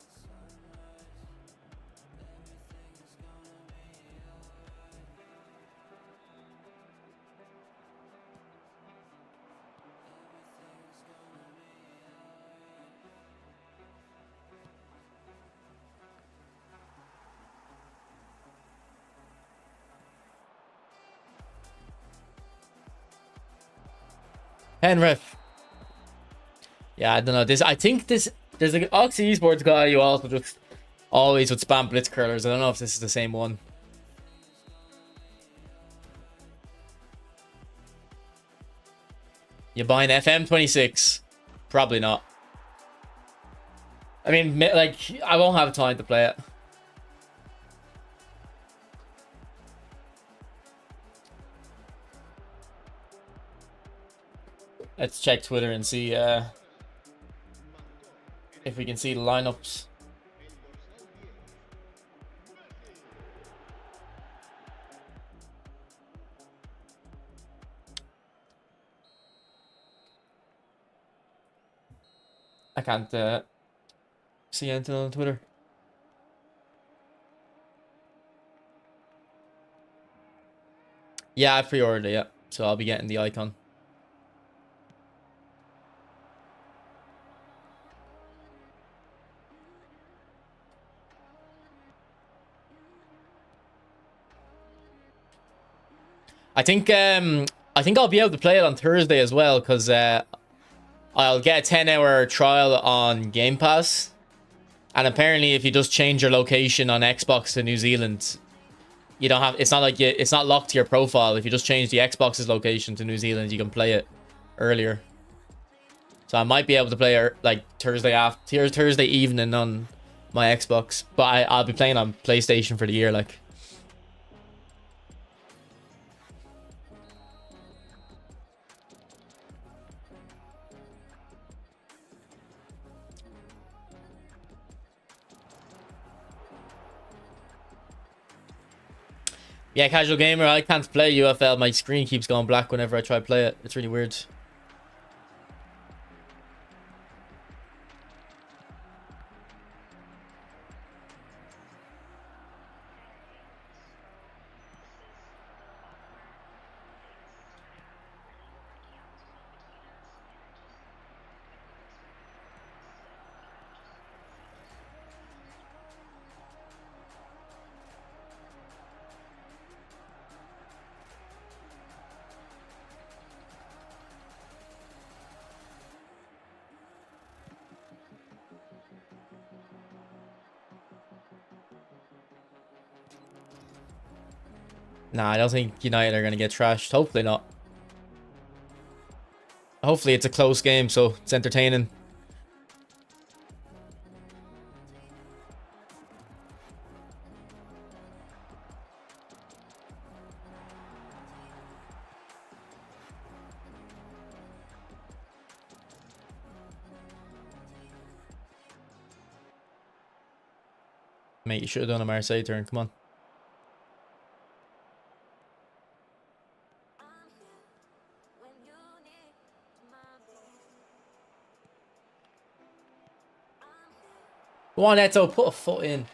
Penrith. Yeah, I don't know. I think there's an Oxy Esports guy who also just always would spam blitz curlers. I don't know if this is the same one. You buying FM26? Probably not. I mean, like, I won't have time to play it. Let's check Twitter and see if we can see the lineups. I can't see anything on Twitter. Yeah, I pre-ordered it, yeah. So I'll be getting the icon. I think I'll be able to play it on Thursday as well, because I'll get a 10-hour trial on Game Pass. And apparently if you just change your location on Xbox to New Zealand, you don't have, it's not locked to your profile. If you just change the Xbox's location to New Zealand, you can play it earlier. So I might be able to play it like Thursday evening on my Xbox, but I'll be playing on PlayStation for the year, like. Yeah, casual gamer, I can't play UFL. My screen keeps going black whenever I try to play it. It's really weird. Nah, I don't think United are going to get trashed. Hopefully not. Hopefully it's a close game, so it's entertaining. Mate, you should have done a Marseille turn. Come on. Go on, Eto. Put a foot in.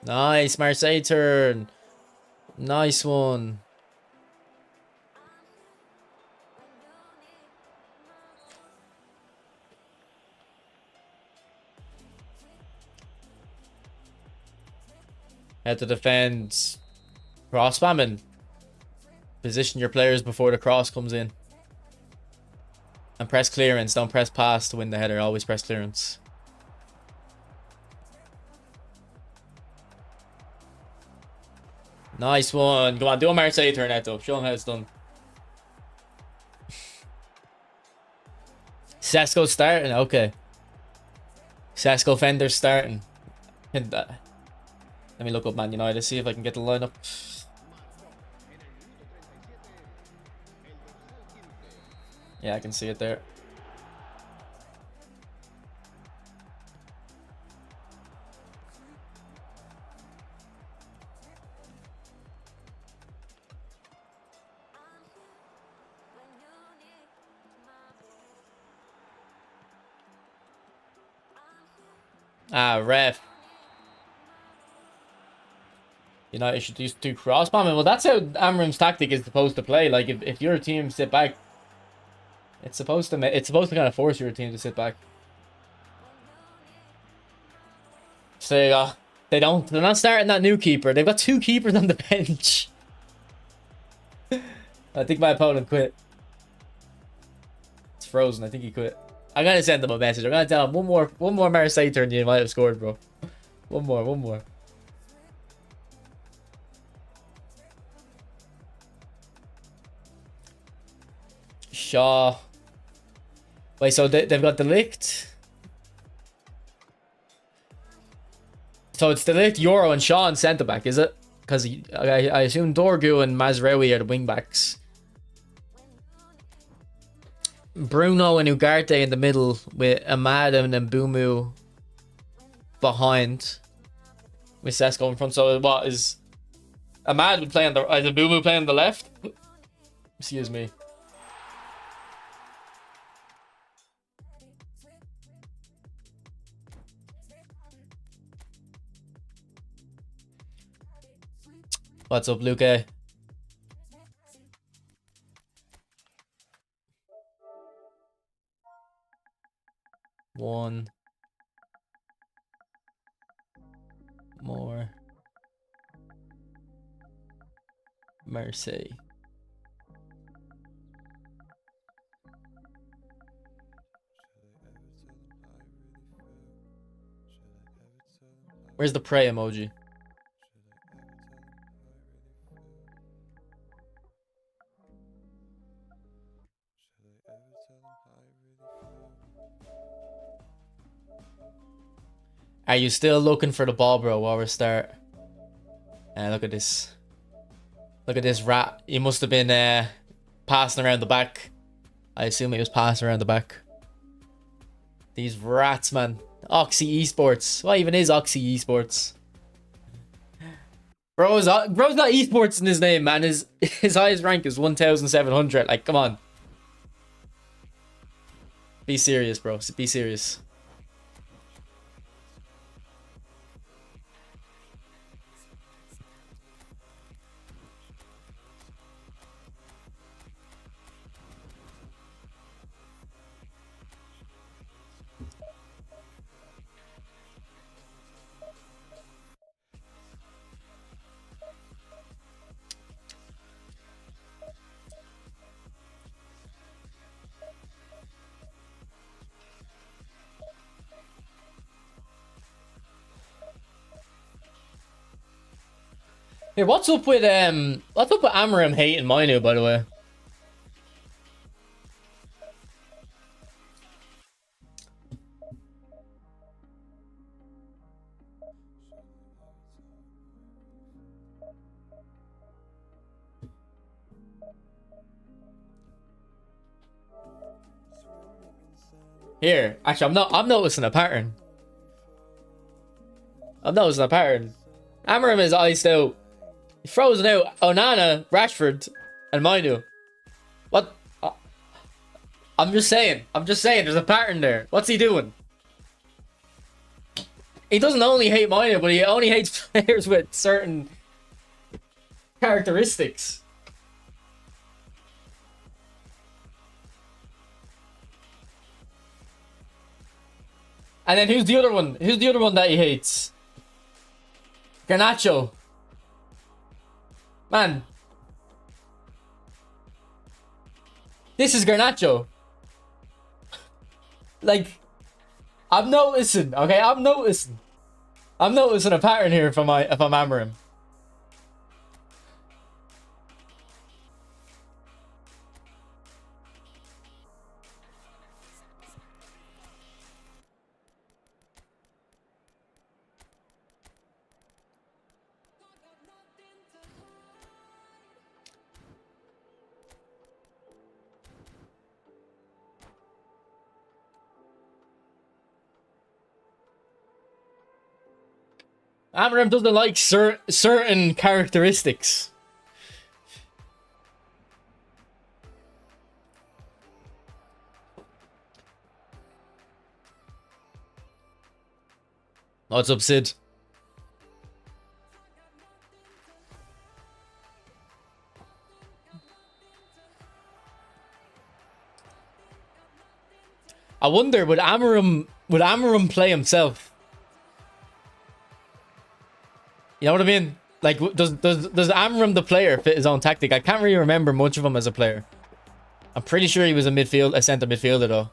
Nice. Marseille turn. Nice one. Have to defend cross spamming. Position your players before the cross comes in. And press clearance. Don't press pass to win the header. Always press clearance. Nice one. Go on, do a Marseille turn out though. Show him how it's done. Sesko starting. Okay. Sesko Fender's starting. Let me look up Man United, see if I can get the lineup. Yeah, I can see it there. Ah, ref. United should do cross bombing. Well, that's how Amorim's tactic is supposed to play. Like, if your team sit back, it's supposed to kind of force your team to sit back. So they're not starting that new keeper. They've got 2 keepers on the bench. I think my opponent quit. It's frozen. I think he quit. I'm gonna send him a message. I'm gonna tell him one more Marseille turn you might have scored, bro. One more. Shaw. Wait, so they've got the licked. So it's the licked, Euro, and Shaw in centre back, is it? Because I assume Dorgu and Mazraoui are the wing backs. Bruno and Ugarte in the middle with Ahmad and Mbumu behind, with Sesko in front. So what is Ahmad would play on the is Mbumu playing on the left? Excuse me. What's up, Luke? One more Marseille. Where's the pray emoji? Are you still looking for the ball, bro, while we start? Look at this. Look at this rat. He must have been passing around the back. I assume he was passing around the back. These rats, man. Oxy Esports. What even is Oxy Esports? Bro's got esports in his name, man. His highest rank is 1,700. Like, come on. Be serious, bro. Be serious. Here, what's up with Amorim hating Minu, by the way? Here, actually, I'm noticing a pattern. I'm noticing a pattern. Amorim is iced out. He's frozen out Onana, Rashford, and Minu. What? I'm just saying. There's a pattern there. What's he doing? He doesn't only hate Minu, but he only hates players with certain characteristics. And then who's the other one? Who's the other one that he hates? Garnacho. Man. This is Garnacho. Like, I'm noticing, okay? I'm noticing a pattern here if I'm Amorim. Amorim doesn't like certain characteristics. What's up, Sid? I wonder, would Amorim play himself? You know what I mean? Like, does Amorim the player fit his own tactic? I can't really remember much of him as a player. I'm pretty sure he was a centre midfielder though.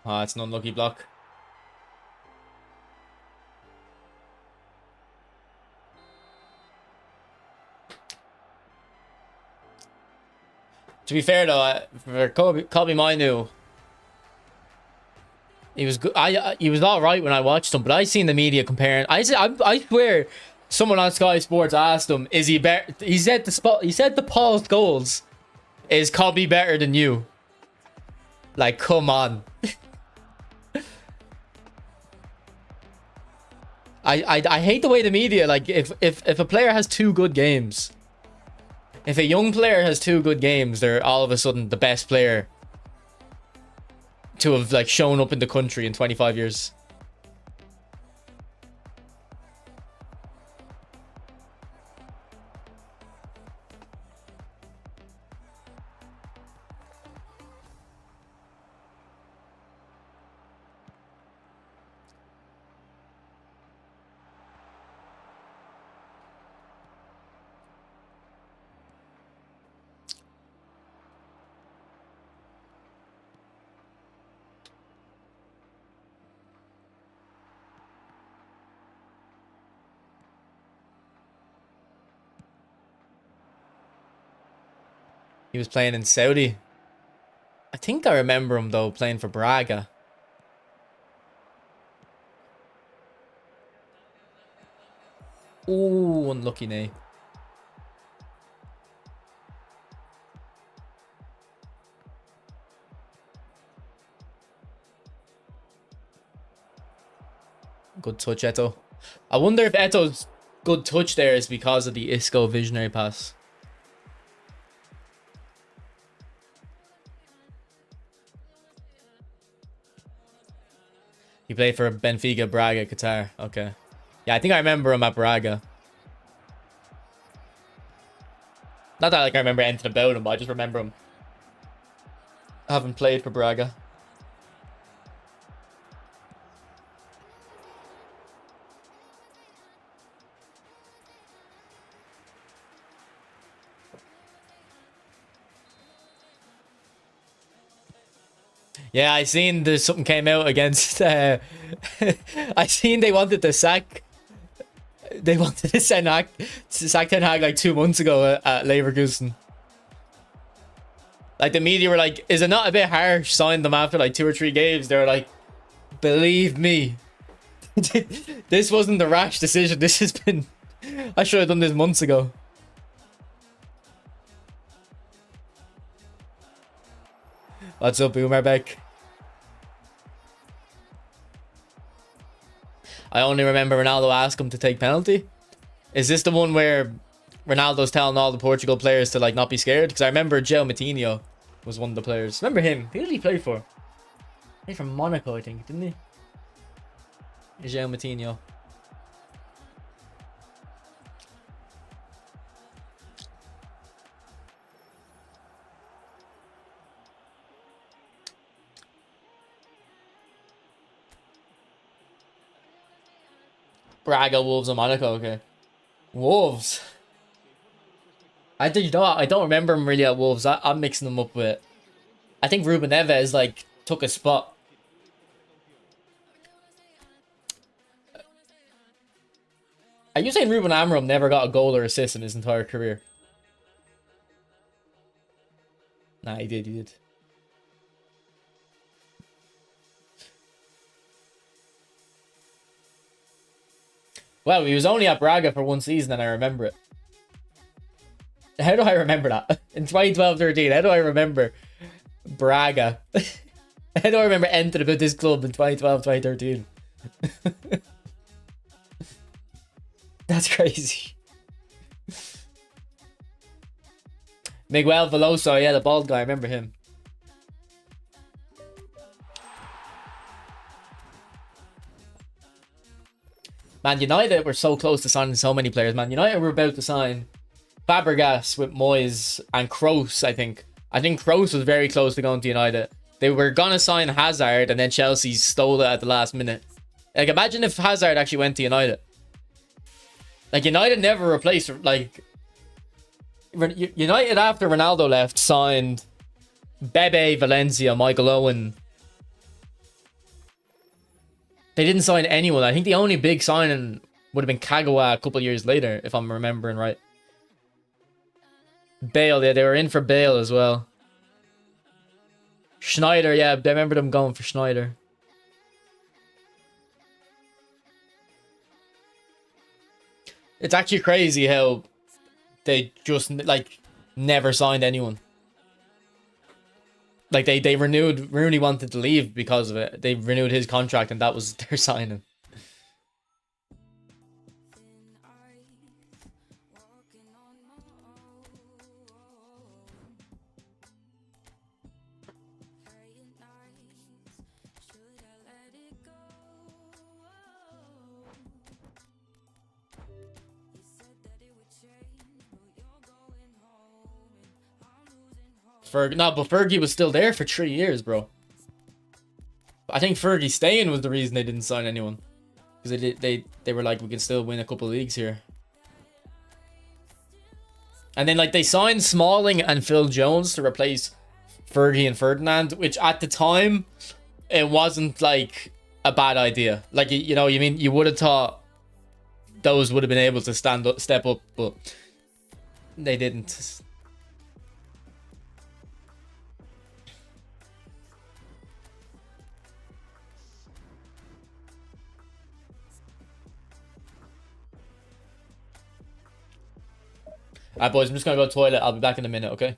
Ah, it's an unlucky block. To be fair though, for Kobe Mainu, he was good. He was all right when I watched him, but I seen the media comparing. I swear, someone on Sky Sports asked him, "Is he better?" He said the paused goals is Kobe better than you. Like, come on. I hate the way the media, like, if a player has 2 good games, if a young player has 2 good games, they're all of a sudden the best player to have, like, shown up in the country in 25 years. He was playing in Saudi. I think I remember him though playing for Braga. Oh, unlucky knee. Good touch, Eto. I wonder if Eto's good touch there is because of the Isco visionary pass. He played for Benfica, Braga, Qatar. Okay. Yeah, I think I remember him at Braga. Not that like I remember anything about him, but I just remember him having played for Braga. Yeah, I seen there's something came out against. I seen they wanted to sack. They wanted to sack Ten Hag like 2 months ago at Leverkusen. Like the media were like, is it not a bit harsh signing them after like 2 or 3 games? They were like, believe me, this wasn't the rash decision. This has been, I should have done this months ago. What's up, Boomer Beck? I only remember Ronaldo asked him to take penalty. Is this the one where Ronaldo's telling all the Portugal players to like not be scared? Because I remember João Moutinho was one of the players. Remember him? Who did he play for? He played for Monaco, I think, didn't he? João Moutinho. Braga, Wolves, and Monaco. Okay, Wolves. I think, you know what? I don't remember him really at Wolves. I'm mixing them up with. I think Ruben Neves like took a spot. Are you saying Ruben Amorim never got a goal or assist in his entire career? Nah, he did. He did. Well, he was only at Braga for 1 season, and I remember it. How do I remember that? In 2012-13, how do I remember Braga? How do I remember entering about this club in 2012-2013? That's crazy. Miguel Veloso, yeah, the bald guy, I remember him. Man, United were so close to signing so many players, man. United were about to sign Fabregas with Moyes and Kroos, I think. I think Kroos was very close to going to United. They were going to sign Hazard, and then Chelsea stole it at the last minute. Like, imagine if Hazard actually went to United. Like, United never replaced, like... United, after Ronaldo left, signed Bebe, Valencia, Michael Owen. They didn't sign anyone. I think the only big signing would have been Kagawa a couple of years later, if I'm remembering right. Bale, yeah, they were in for Bale as well. Schneider, yeah, I remember them going for Schneider. It's actually crazy how they just, like, never signed anyone. Like, they renewed... Rooney wanted to leave because of it. They renewed his contract, and that was their signing. No, but Fergie was still there for 3 years, bro. I think Fergie staying was the reason they didn't sign anyone, because they were like, we can still win a couple of leagues here. And then like they signed Smalling and Phil Jones to replace Fergie and Ferdinand, which at the time it wasn't like a bad idea. Like, you know, you would have thought those would have been able to step up, but they didn't. Alright, boys, I'm just gonna go to the toilet. I'll be back in a minute, okay?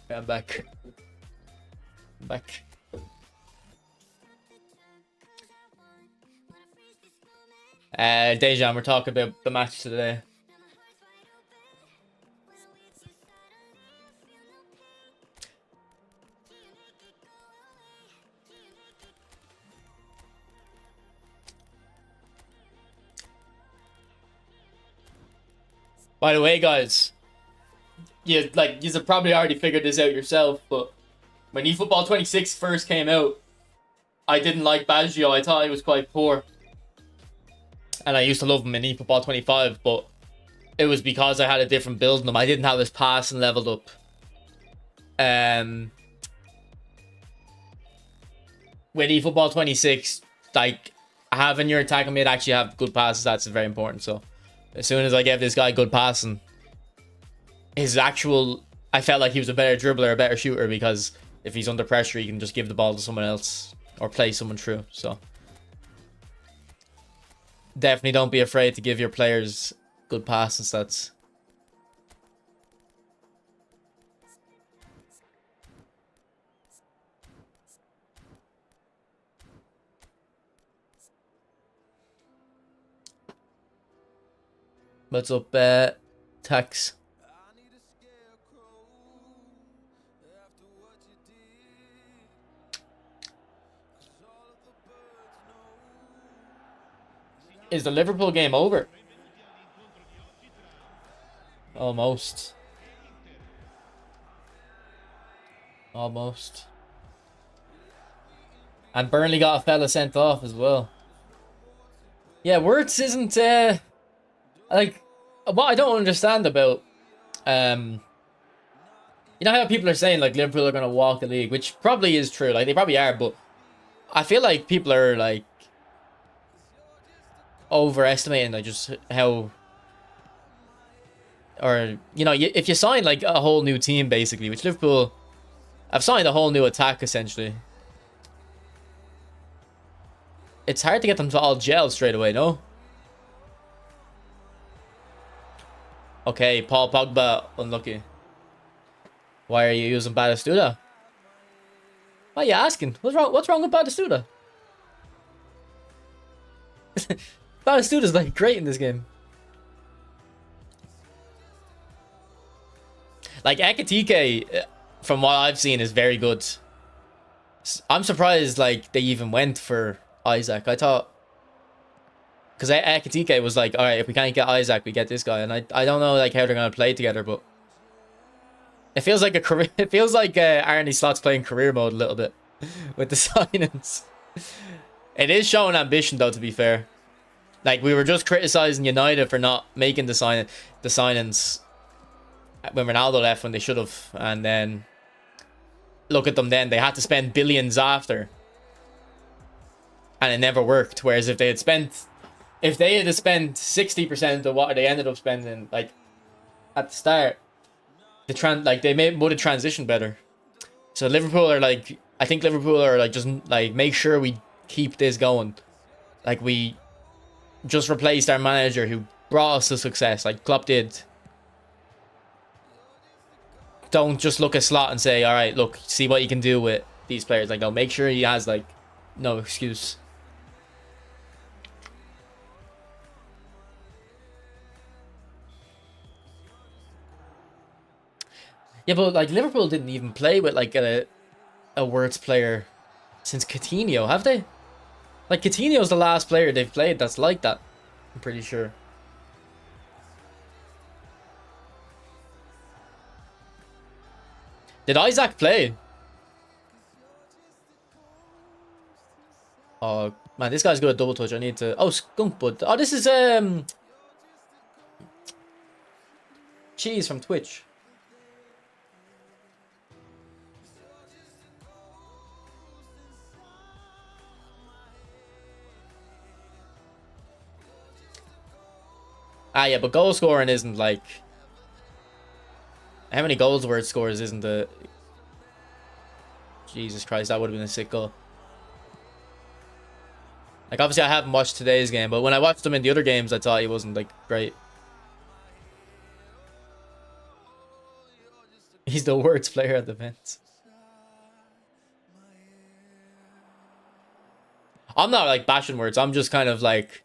Yeah, I'm back. I'm back. Dejan, we're talking about the match today. By the way, guys, you have probably already figured this out yourself, but when eFootball 26 first came out, I didn't like Baggio. I thought he was quite poor. And I used to love him in eFootball 25, but it was because I had a different build in him. I didn't have his passing leveled up. With eFootball 26, like, having your attacking mid actually have good passes, that's very important. So as soon as I gave this guy good passing, I felt like he was a better dribbler, a better shooter, because if he's under pressure, he can just give the ball to someone else or play someone through. So definitely don't be afraid to give your players good passing stats. What's up, Tax? Is the Liverpool game over? Almost. Almost. And Burnley got a fella sent off as well. Yeah, Wirtz isn't, like, what I don't understand about, you know how people are saying, like, Liverpool are going to walk the league, which probably is true. Like, they probably are, but I feel like people are, like, overestimating, like, just how, or, you know, if you sign, like, a whole new team, basically, which Liverpool have signed a whole new attack, essentially. It's hard to get them to all gel straight away, no? Okay, Paul Pogba, unlucky. Why are you using Batistuta? Why are you asking? What's wrong with Batistuta? Batistuta's like great in this game. Like Ekitike, from what I've seen, is very good. I'm surprised like they even went for Isaac. I thought, because Ekitike was like, all right, if we can't get Isaac, we get this guy, and I don't know like how they're gonna play together, but it feels like a career. It feels like Arne Slot's playing career mode a little bit with the signings. It is showing ambition, though. To be fair, like we were just criticizing United for not making the signings when Ronaldo left when they should have, and then look at them. Then they had to spend billions after, and it never worked. Whereas if they had spent 60% of what they ended up spending, like at the start, they would have transitioned better. So Liverpool are like, I think Liverpool are like, just like make sure we keep this going. Like we just replaced our manager who brought us to success, like Klopp did. Don't just look at Slot and say, all right, look, see what you can do with these players. Like, no, make sure he has like no excuse. Yeah, but like Liverpool didn't even play with like a Wirtz player since Coutinho, have they? Like Coutinho's the last player they've played that's like that. I'm pretty sure. Did Isaac play? Oh man, this guy's good at double touch. I need to. Oh, skunk bud. Oh, this is cheese from Twitch. Ah, yeah, but goal scoring isn't like. How many goals Word scores isn't the. Jesus Christ, that would have been a sick goal. Like, obviously, I haven't watched today's game, but when I watched him in the other games, I thought he wasn't, like, great. He's the worst player at the event. I'm not, like, bashing words. I'm just kind of, like...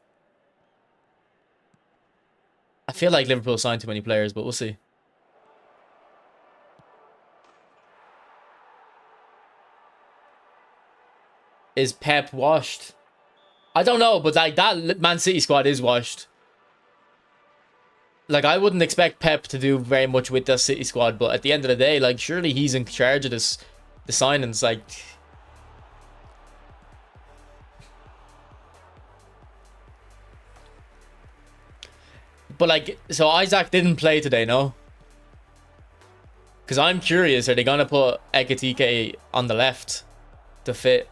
I feel like Liverpool signed too many players, but we'll see. Is Pep washed? I don't know, but, like, that Man City squad is washed. Like, I wouldn't expect Pep to do very much with that City squad, but at the end of the day, like, surely he's in charge of this, the signings, like... But, like, so Isaac didn't play today, no? Because I'm curious, are they going to put Ekitike on the left to fit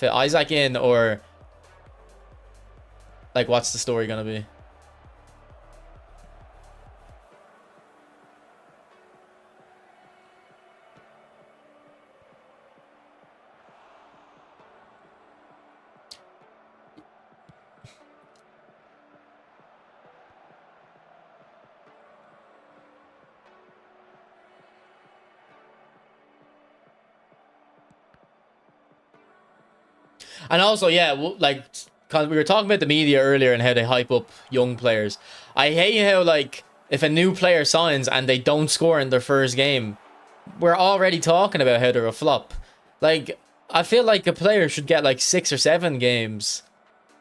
Isaac in, or... Like, what's the story going to be? And also, yeah, like, cause we were talking about the media earlier and how they hype up young players. I hate how, like, if a new player signs and they don't score in their first game, we're already talking about how they're a flop. Like, I feel like a player should get, like, 6 or 7 games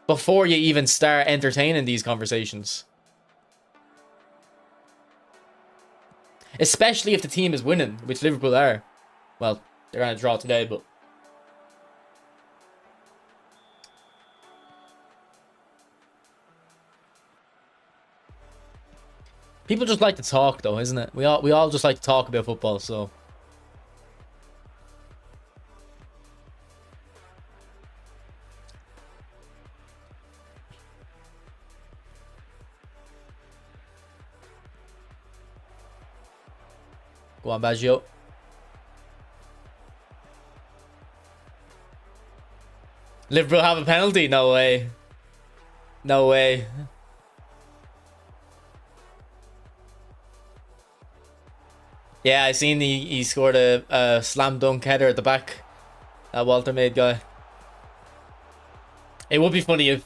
before you even start entertaining these conversations. Especially if the team is winning, which Liverpool are. Well, they're going to draw today, but... People just like to talk, though, isn't it? We all just like to talk about football, so... Go on, Baggio. Liverpool have a penalty? No way. No way. Yeah, I seen he scored a slam dunk header at the back. That Walter made guy. It would be funny if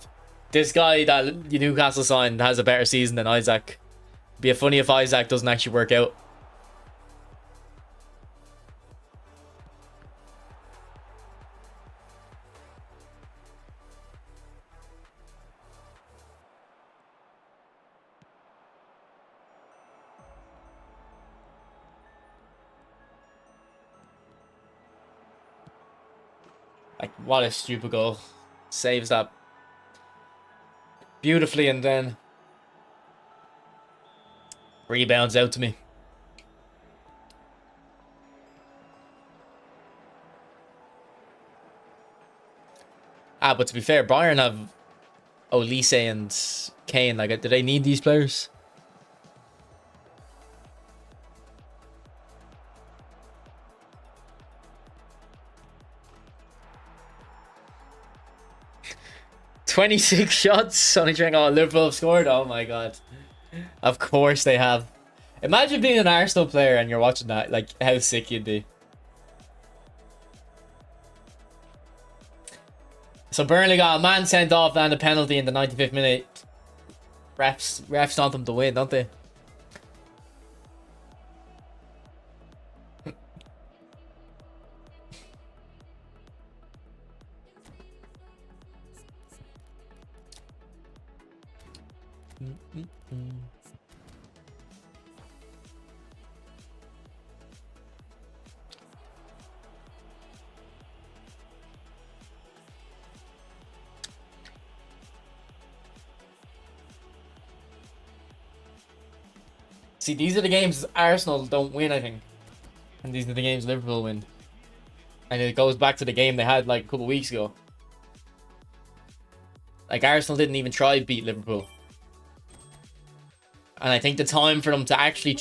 this guy that Newcastle signed has a better season than Isaac. It'd be funny if Isaac doesn't actually work out. Like, what a stupid goal. Saves that beautifully and then rebounds out to me. Ah, but to be fair, Bayern have Olise and Kane. Like, do they need these players? "26 shots, only trying. Oh, Liverpool have scored. Oh my god. Of course they have. Imagine being an Arsenal player and you're watching that. Like, how sick you'd be. So Burnley got a man sent off and a penalty in the 95th minute. Refs want them to win, don't they? See, these are the games Arsenal don't win, I think. And these are the games Liverpool win. And it goes back to the game they had like a couple of weeks ago. Like, Arsenal didn't even try to beat Liverpool. And I think the time for them to actually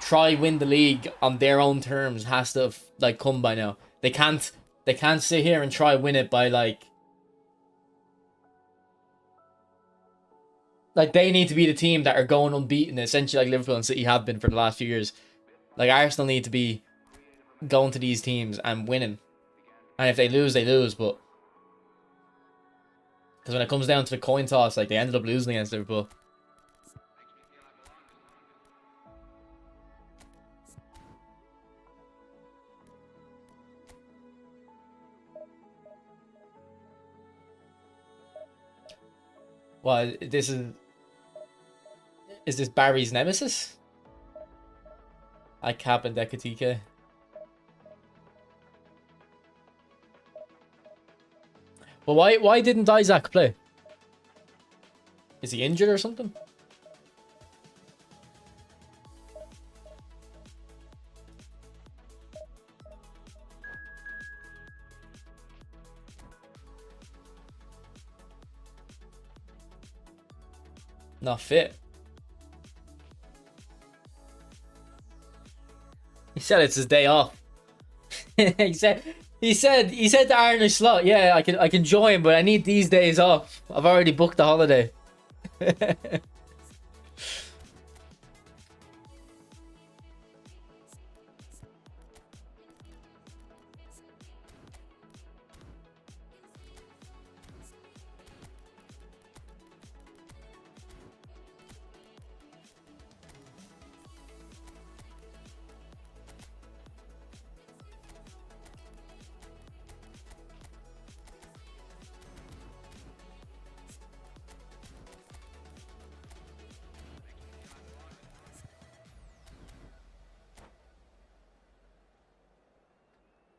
try win the league on their own terms has to have, like, come by now. They can't sit here and try win it by, like, they need to be the team that are going unbeaten, essentially like Liverpool and City have been for the last few years. Like, Arsenal need to be going to these teams and winning. And if they lose, they lose, but... Because when it comes down to the coin toss, like, they ended up losing against Liverpool. Well, this is... Is this Barry's nemesis? I cap and Dekatike. But why didn't Isaac play? Is he injured or something? Not fit. He said it's his day off. he said to Arne Slot, yeah, I can join, but I need these days off. I've already booked the holiday.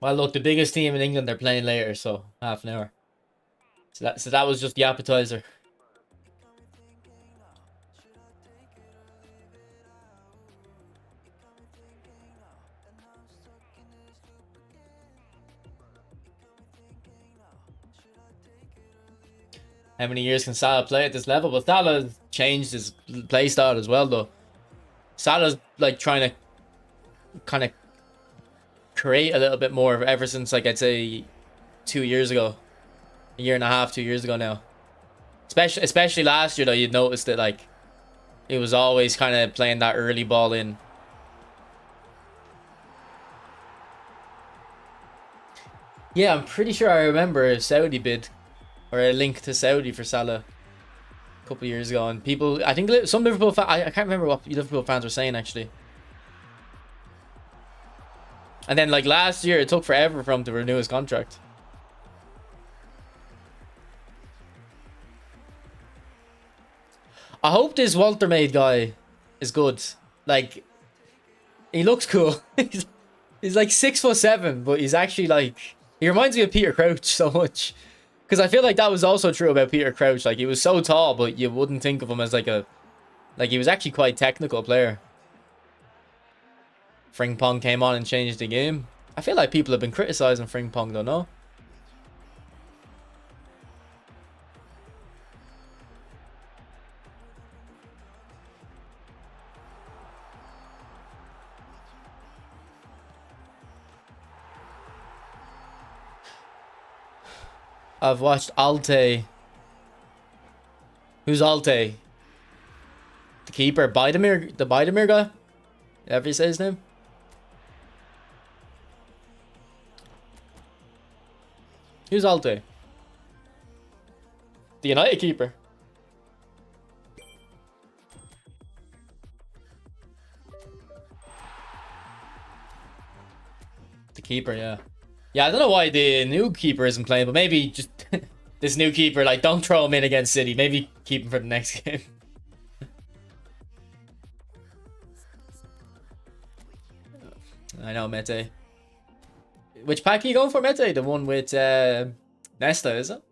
Well, look, the biggest team in England, they're playing later, so half an hour. So that was just the appetizer. How many years can Salah play at this level? But Salah changed his play style as well, though. Salah's like trying to kind of create a little bit more ever since, like, I'd say 2 years ago, a year and a half, 2 years ago now. Especially last year, though, you'd notice that, like, it was always kind of playing that early ball in. Yeah, I'm pretty sure I remember a Saudi bid, or a link to Saudi for Salah a couple of years ago, and people, I think some Liverpool fans, I can't remember what Liverpool fans were saying actually. And then, like, last year, it took forever for him to renew his contract. I hope this Walter Maid guy is good. Like, he looks cool. he's like 6'7", but he's actually like... He reminds me of Peter Crouch so much. Because I feel like that was also true about Peter Crouch. Like, he was so tall, but you wouldn't think of him as like a... Like, he was actually quite a technical player. Frimpong came on and changed the game. I feel like people have been criticizing Frimpong, though, no? I've watched Alte. Who's Alte? The keeper, Bidemir, the Bidemir guy? Ever say his name? Who's Alte? The United keeper. The keeper, yeah. Yeah, I don't know why the new keeper isn't playing, but maybe just this new keeper, like, don't throw him in against City. Maybe keep him for the next game. I know, Mete. Which pack are you going for, Mete? The one with Nesta, is it?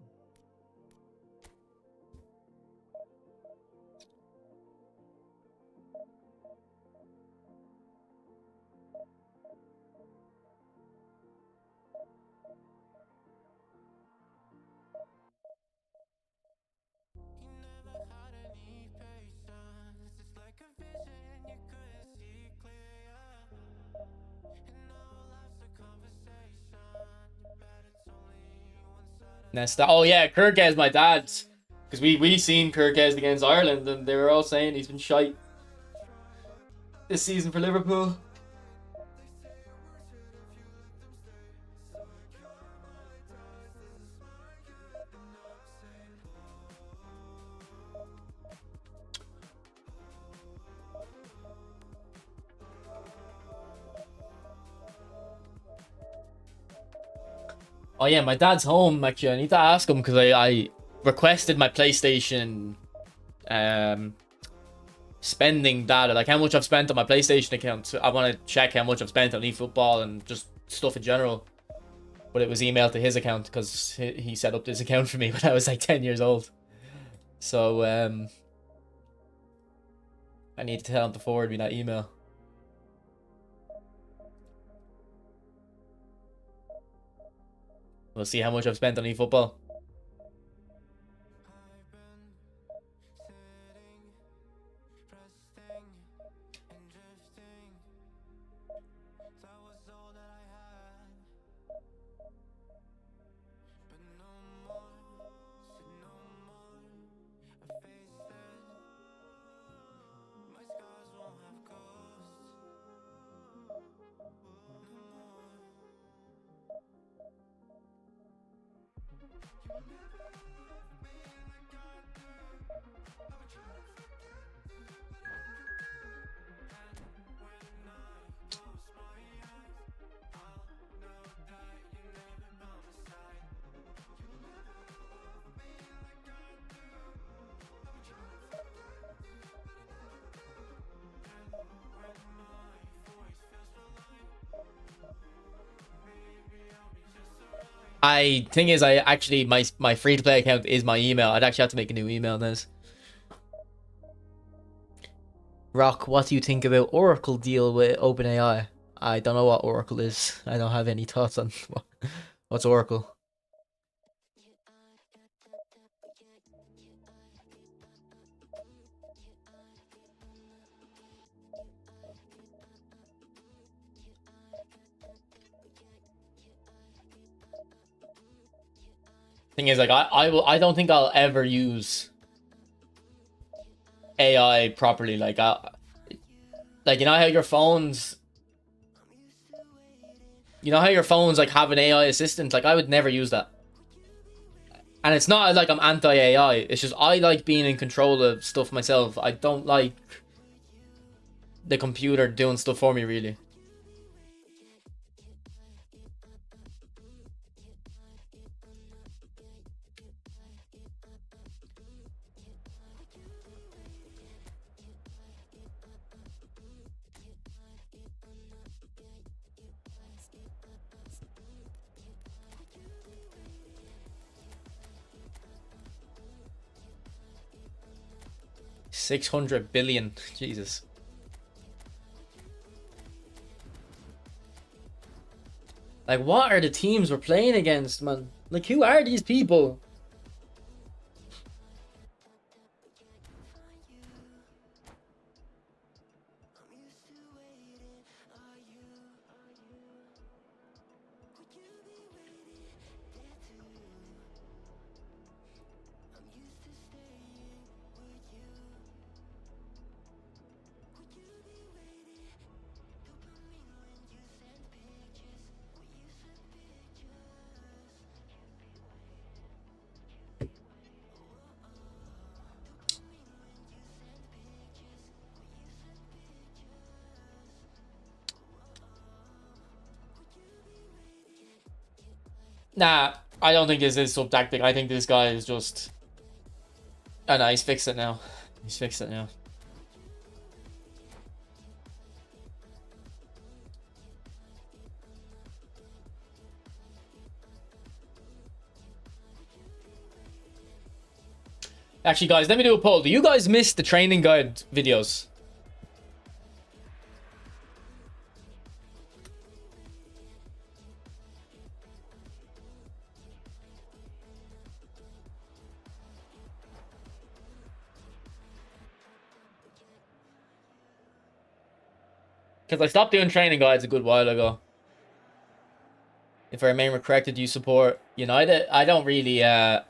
Nesta. Oh yeah, Kirkes, my dad's. Because we seen Kirkes against Ireland and they were all saying he's been shite this season for Liverpool. Oh yeah, my dad's home actually. I need to ask him because I requested my PlayStation spending data, like how much I've spent on my PlayStation account. I want to check how much I've spent on eFootball and just stuff in general. But it was emailed to his account because he set up this account for me when I was like 10 years old. So I need to tell him to forward me that email. We'll see how much I've spent on eFootball. Thing is, I actually my free to play account is my email. I'd actually have to make a new email now. Rock, what do you think about Oracle deal with OpenAI? I don't know what Oracle is. I don't have any thoughts on what's Oracle. Thing is, like, I don't think I'll ever use AI properly. Like you know how your phones, like have an AI assistant. Like I would never use that. And it's not like I'm anti-AI. It's just I like being in control of stuff myself. I don't like the computer doing stuff for me, really. $600 billion. Jesus. Like, what are the teams we're playing against, man? Like, who are these people? Nah, I don't think this is sub-tactic. I think this guy is just... Oh, no, he's fixed it now. He's fixed it now. Actually, guys, let me do a poll. Do you guys miss the training guide videos? Because I stopped doing training guides a good while ago. If I remember correctly, do you support United? I don't really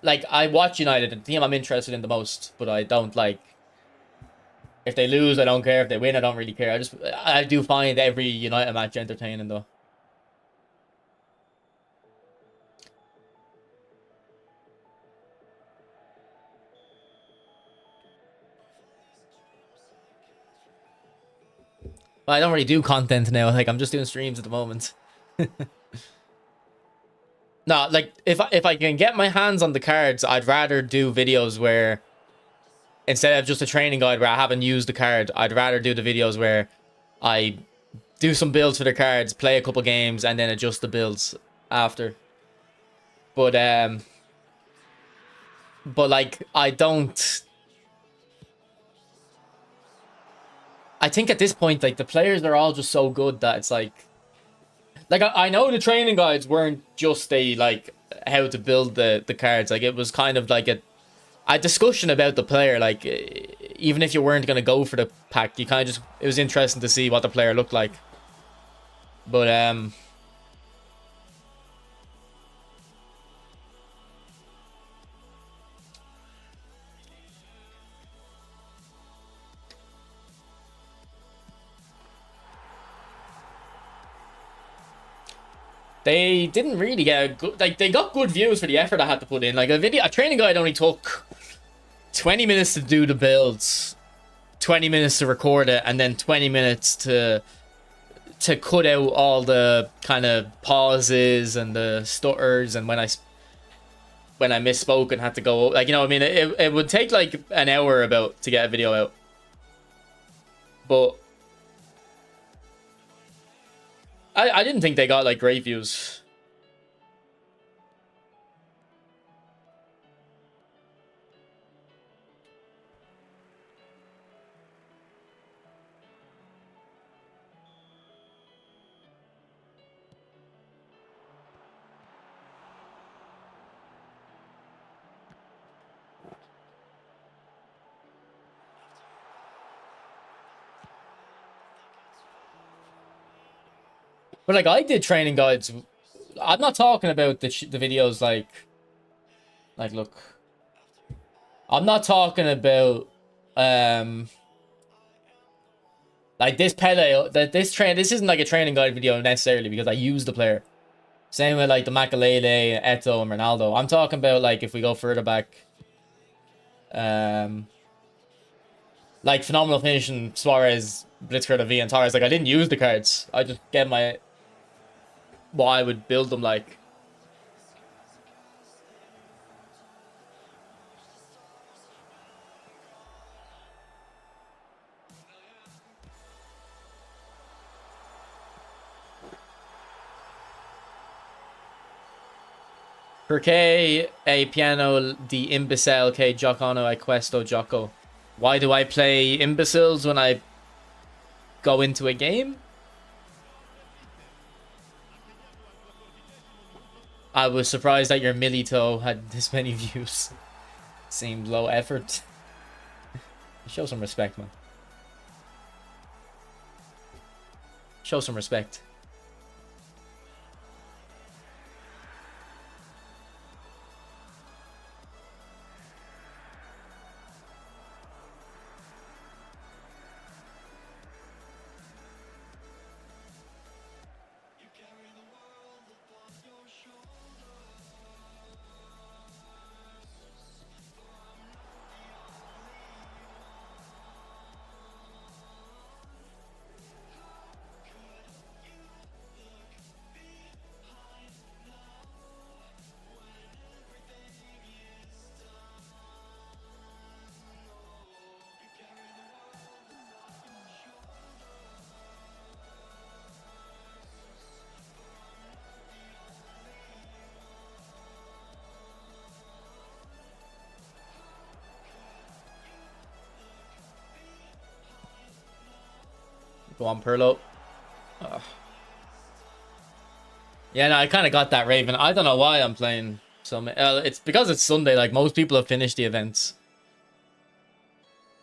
like. I watch United, the team I'm interested in the most, but I don't like. If they lose, I don't care. If they win, I don't really care. I do find every United match entertaining though. But I don't really do content now. Like I'm just doing streams at the moment. No, like if I can get my hands on the cards, I'd rather do videos where instead of just a training guide where I haven't used the card, I'd rather do the videos where I do some builds for the cards, play a couple games, and then adjust the builds after. But like I don't. I think at this point, like the players are all just so good that it's like I know the training guides weren't just a like how to build the cards. Like it was kind of like a discussion about the player. Like even if you weren't gonna go for the pack, you kind of just it was interesting to see what the player looked like. But they didn't really get a good, like they got good views for the effort I had to put in. Like a training guide only took 20 minutes to do the builds, 20 minutes to record it, and then 20 minutes to cut out all the kind of pauses and the stutters and when I misspoke and had to go, like, you know what I mean? It would take like an hour about to get a video out. But I didn't think they got like great views. But like I did training guides. I'm not talking about the videos like look. I'm not talking about like this Pele this isn't like a training guide video necessarily because I use the player. Same with like the Makalele, Eto, and Ronaldo. I'm talking about like if we go further back, like phenomenal finishing Suarez, Blitzkrieg, V, and Torres. Like I didn't use the cards. I just get what I would build them like. Perché a piano di imbecile che giocano a questo gioco? Why do I play imbeciles when I go into a game? I was surprised that your Milito had this many views. Seemed low effort. Show some respect, man. Show some respect. Go on, Perlo. Yeah, no, I kind of got that Raven. I don't know why I'm playing so it's because it's Sunday. Like most people have finished the events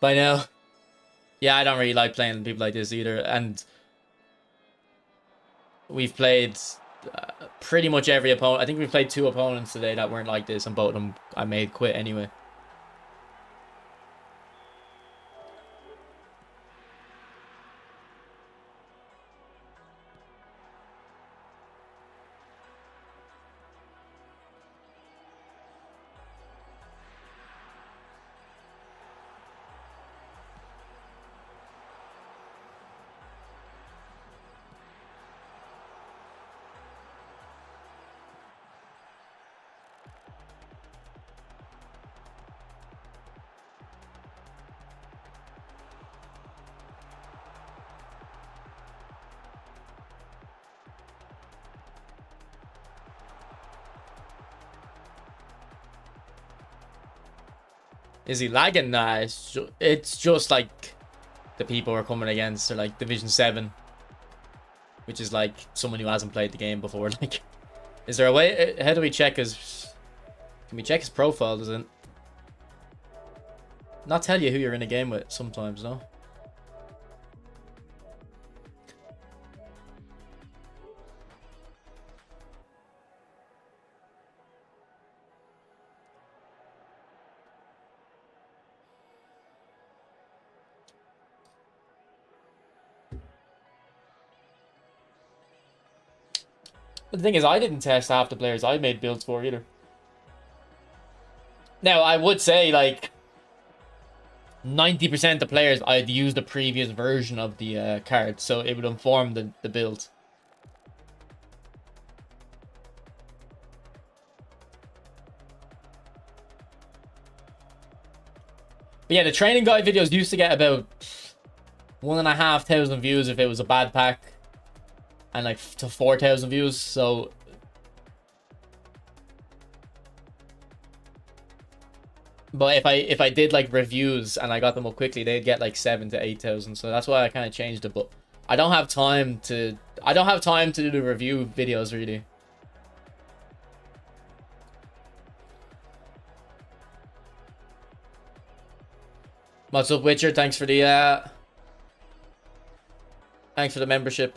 by now. Yeah, I don't really like playing people like this either. And we've played pretty much every opponent. I think we played 2 opponents today that weren't like this, and both of them I made quit anyway. Is he lagging? Nah, it's just like the people we're coming against are like Division 7, which is like someone who hasn't played the game before. Like, is there a way? How do we check his? Can we check his profile? Does it not tell you who you're in a game with sometimes? No. But the thing is, I didn't test half the players I made builds for either. Now, I would say, like, 90% of the players, I'd use the previous version of the card, so it would inform the build. But yeah, the training guide videos used to get about 1,500 views if it was a bad pack, and like to 4,000 views. So but if I did like reviews and I got them up quickly, they'd get like 7,000 to 8,000. So that's why I kind of changed it. But I don't have time to do the review videos really. What's up, Witcher? Thanks for the membership.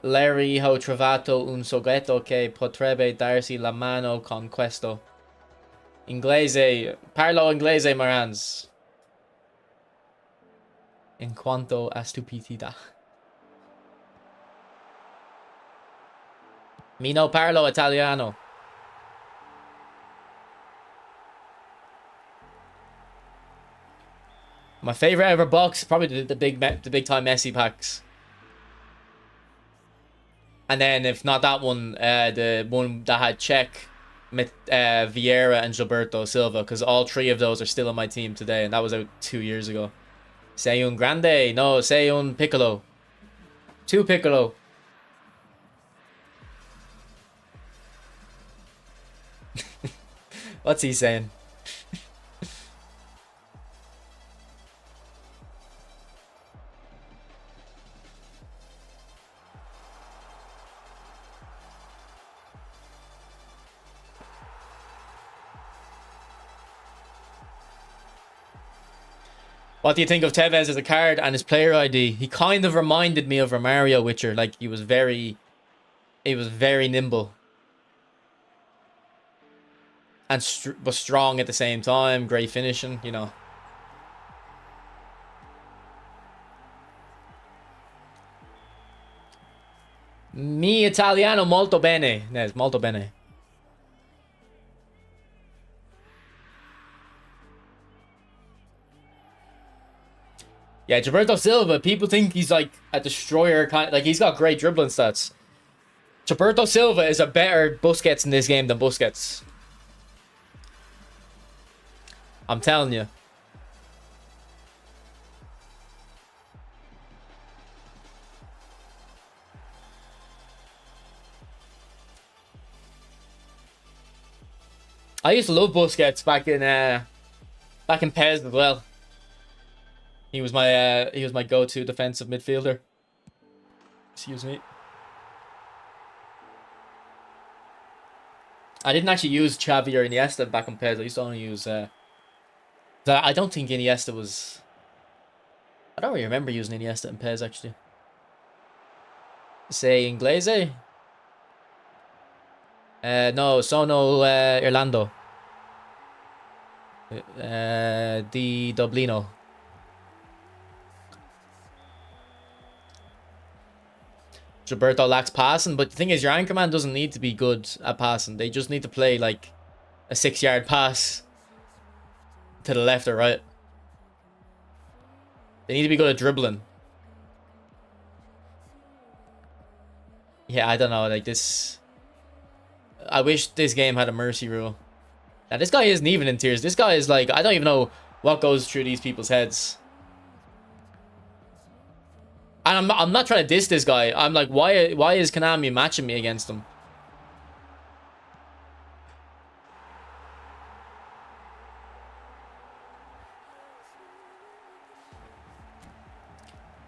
Larry ho trovato un soggetto che potrebbe darsi la mano con questo. Inglese. Parlo inglese, Marans. In quanto a stupidità. Mi no parlo italiano. My favorite ever box, probably the big time Messi packs. And then if not that one, the one that had Czech, Vieira and Gilberto Silva, because all 3 of those are still on my team today, and that was out 2 years ago. Sei un grande, no, sei un piccolo. 2 piccolo. What's he saying? What do you think of Tevez as a card and his player ID? He kind of reminded me of Romario Witcher. Like, he was very nimble. And was strong at the same time. Great finishing, you know. Mi italiano molto bene. Yes, molto bene. Yeah, Gilberto Silva, people think he's like a destroyer, like he's got great dribbling stats. Gilberto Silva is a better Busquets in this game than Busquets. I'm telling you. I used to love Busquets back in PES as well. He was my go-to defensive midfielder. Excuse me. I didn't actually use Xavi or Iniesta back in PES. I used to only use I don't think Iniesta was I don't really remember using Iniesta and Pez, actually. Say Inglese? No, Sono Irlando. Di Dublino. Gilberto lacks passing, but the thing is, your anchorman doesn't need to be good at passing. They just need to play like a 6-yard pass to the left or right. They need to be good at dribbling. Yeah, I don't know, like this. I wish this game had a mercy rule. Now, this guy isn't even in tears. This guy is like, I don't even know what goes through these people's heads. And I'm not trying to diss this guy. I'm like, why is Konami matching me against him?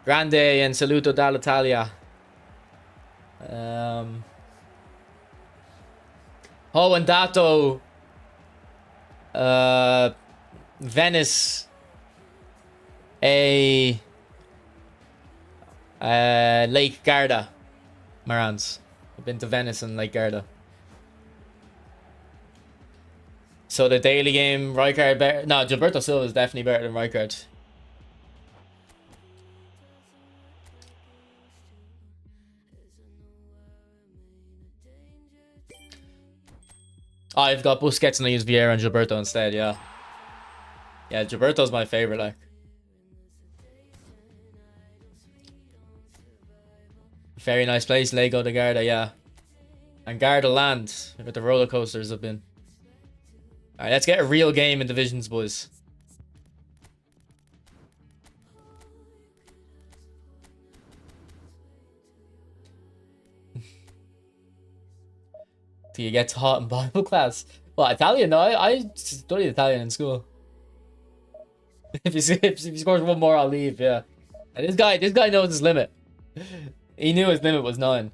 Grande and saluto dall'Italia. Oh, and Dato. Venice. Lake Garda. Marans. I've been to Venice and Lake Garda. So the daily game, Rijkaard better. No, Gilberto Silva is definitely better than Rijkaard. Oh, I've got Busquets and I use Vieira and Gilberto instead, yeah. Yeah, Gilberto's my favorite, like. Very nice place, Lego de Garda, yeah. And Garda Land, with the roller coasters have been. Alright, let's get a real game in Divisions, boys. Do you get taught in Bible class? Well, Italian? No, I studied Italian in school. if he scores one more, I'll leave. Yeah. And this guy knows his limit. He knew his limit was 9.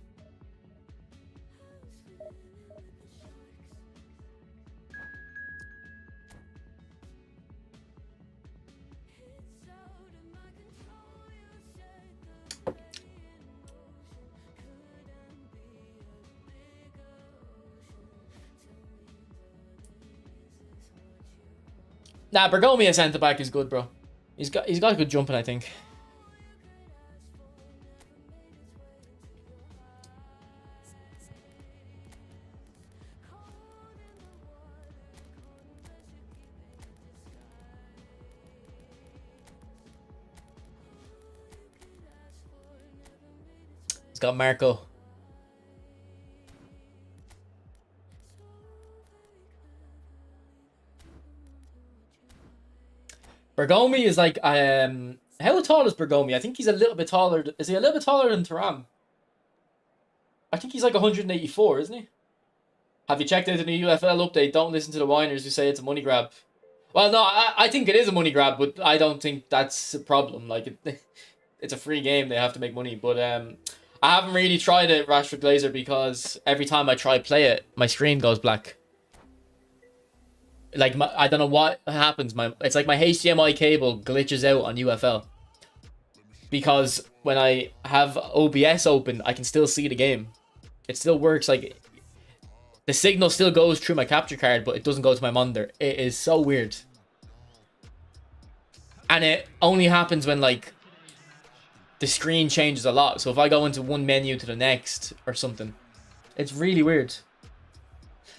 Nah, Bergomi centre back is good, bro. He's got good jumping, I think. He's got Marco. Bergomi is like, how tall is Bergomi? I think he's a little bit taller. Is he a little bit taller than Thuram? I think he's like 184, isn't he? Have you checked out the new UFL update? Don't listen to the whiners who say it's a money grab. Well, no, I think it is a money grab, but I don't think that's a problem. Like, it's a free game. They have to make money. But I haven't really tried it, Rashford Glazer, because every time I try play it, my screen goes black. Like, I don't know what happens. It's like my HDMI cable glitches out on UFL. Because when I have OBS open, I can still see the game. It still works. Like, the signal still goes through my capture card, but it doesn't go to my monitor. It is so weird. And it only happens when, like, the screen changes a lot. So if I go into one menu to the next or something, it's really weird.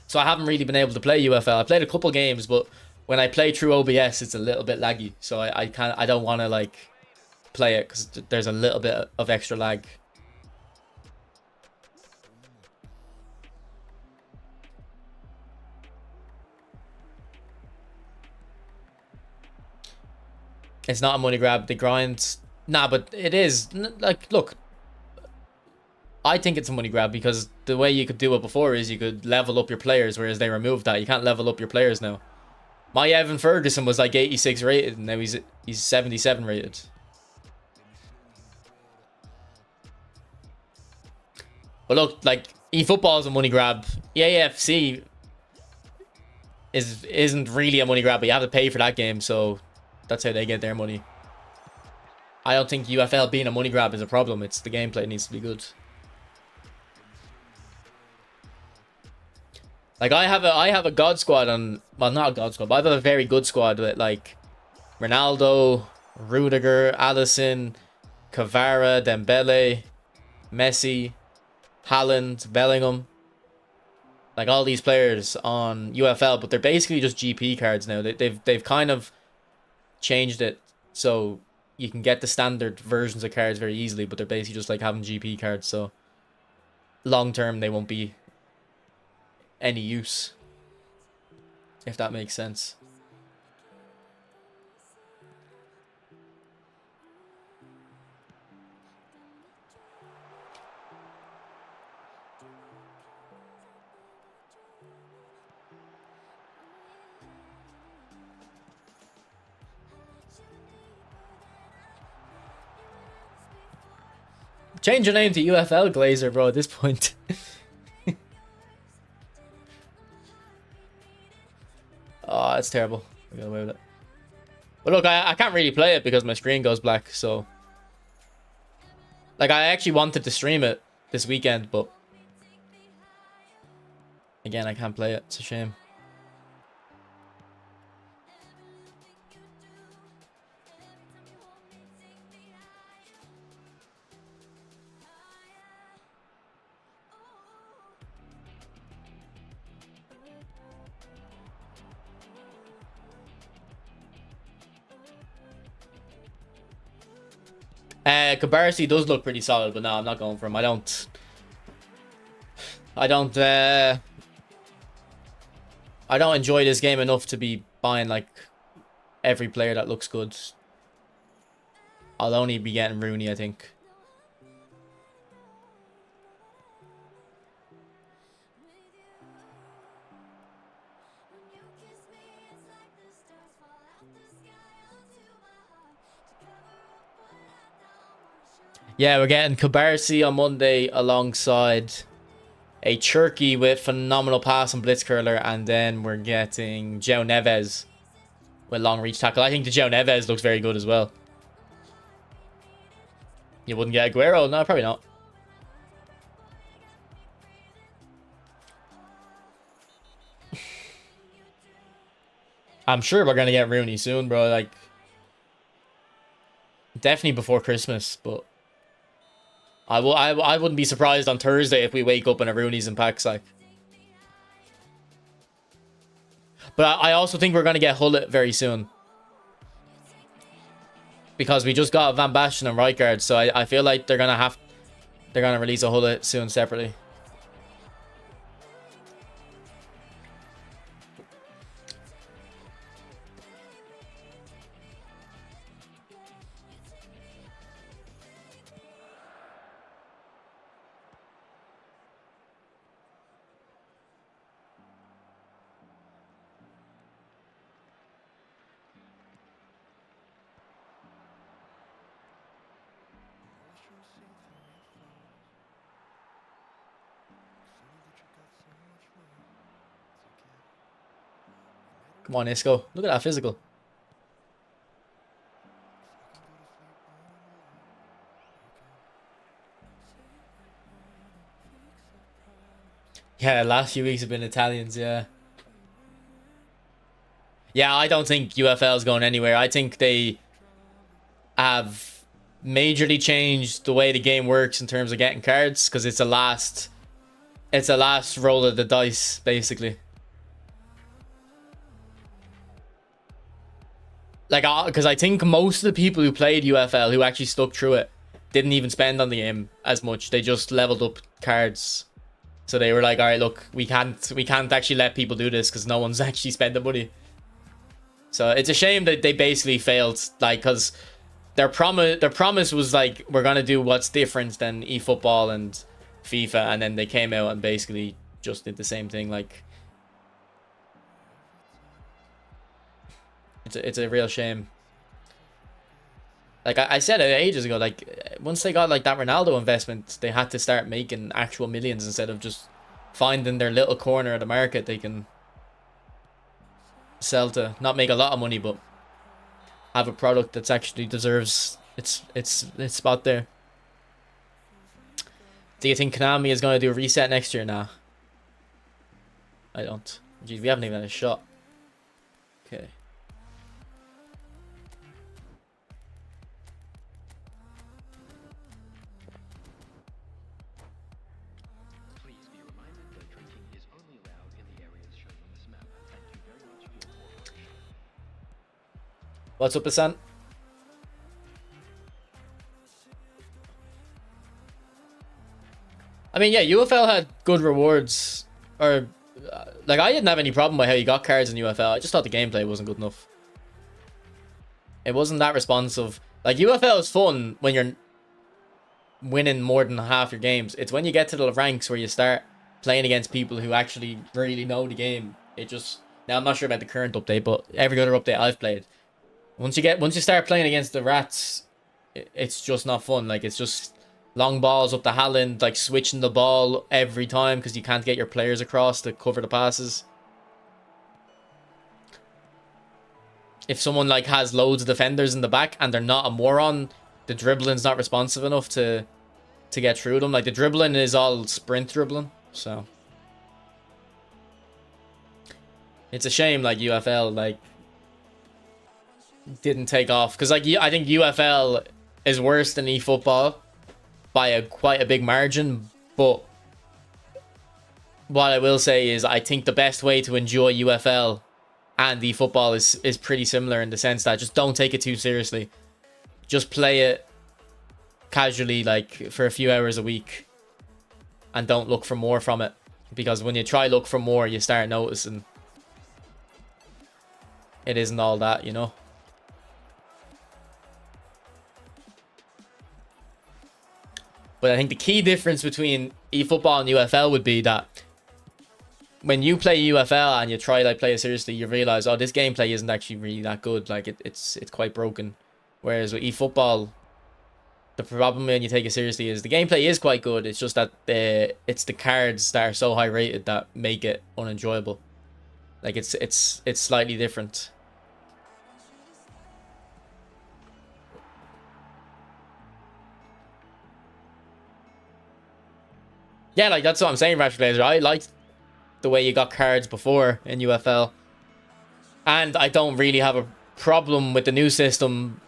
So I haven't really been able to play UFL. I played a couple games, but when I play through OBS, it's a little bit laggy. So I don't want to, like, play it because there's a little bit of extra lag. It's not a money grab. The grind, nah, but it is. Like, look, I think it's a money grab because the way you could do it before is you could level up your players, whereas they removed that. You can't level up your players now. My Evan Ferguson was like 86 rated, and now he's 77 rated. But look, like, eFootball is a money grab. EAFC isn't really a money grab, but you have to pay for that game, so that's how they get their money. I don't think UFL being a money grab is a problem. It's the gameplay needs to be good. Like I have a god squad on, well, not a god squad, but I have a very good squad with like Ronaldo, Rudiger, Alisson, Kvara, Dembele, Messi, Haaland, Bellingham. Like all these players on UFL, but they're basically just GP cards now. They've kind of changed it so you can get the standard versions of cards very easily, but they're basically just like having GP cards. So long term, they won't be any use, if that makes sense. Change your name to UFL Glazer, bro, at this point. Oh, it's terrible. I got away with it. But look, I can't really play it because my screen goes black, so... Like, I actually wanted to stream it this weekend, but... Again, I can't play it. It's a shame. Cabarresi does look pretty solid, but no, I'm not going for him. I don't enjoy this game enough to be buying like every player that looks good. I'll only be getting Rooney, I think. Yeah, we're getting Cabarresi on Monday alongside a Turkey with phenomenal pass and blitz curler, and then we're getting João Neves with long reach tackle. I think the João Neves looks very good as well. You wouldn't get Aguero? No, probably not. I'm sure we're gonna get Rooney soon, bro. Like, definitely before Christmas, but I wouldn't be surprised on Thursday if we wake up and a Rooney's in packs, like. But I also think we're gonna get Hullet very soon, because we just got Van Basten and Rijkaard, so I feel like they're gonna release a Hullet soon separately. Come on, Isco. Look at that physical. Yeah, last few weeks have been Italians, yeah. Yeah, I don't think UFL is going anywhere. I think they have majorly changed the way the game works in terms of getting cards, because it's a last roll of the dice, basically. Like, because I think most of the people who played UFL, who actually stuck through it, didn't even spend on the game as much. They just leveled up cards. So they were like, all right, look, we can't actually let people do this because no one's actually spent the money. So it's a shame that they basically failed, like, because their promise was like, we're gonna do what's different than eFootball and FIFA, and then they came out and basically just did the same thing. Like, it's a real shame. Like I said it ages ago, like once they got like that Ronaldo investment, they had to start making actual millions instead of just finding their little corner of the market they can sell to, not make a lot of money, but have a product that's actually deserves It's spot there. Do you think Konami is going to do a reset next year? Nah, I don't. Jeez, we haven't even had a shot. Okay. What's up, Asan? I mean, yeah, UFL had good rewards. Or, like, I didn't have any problem with how you got cards in UFL. I just thought the gameplay wasn't good enough. It wasn't that responsive. Like, UFL is fun when you're winning more than half your games. It's when you get to the ranks where you start playing against people who actually really know the game. It just... Now, I'm not sure about the current update, but every other update I've played, once you start playing against the rats, it's just not fun. Like, it's just long balls up the Halland, like switching the ball every time because you can't get your players across to cover the passes. If someone like has loads of defenders in the back and they're not a moron, the dribbling's not responsive enough to get through them. Like, the dribbling is all sprint dribbling, so it's a shame, like, UFL, like, didn't take off. Because, like, I think UFL is worse than eFootball by quite a big margin. But what I will say is I think the best way to enjoy UFL and eFootball is pretty similar in the sense that just don't take it too seriously. Just play it casually, like, for a few hours a week. And don't look for more from it. Because when you try look for more, you start noticing it isn't all that, you know? But I think the key difference between eFootball and UFL would be that when you play UFL and you try like play it seriously, you realize, oh, this gameplay isn't actually really that good. Like, it's quite broken. Whereas with eFootball, the problem when you take it seriously is the gameplay is quite good. It's just that it's the cards that are so high rated that make it unenjoyable. Like, it's slightly different. Yeah, like, that's what I'm saying, Ratchet Glazer. I liked the way you got cards before in UFL. And I don't really have a problem with the new system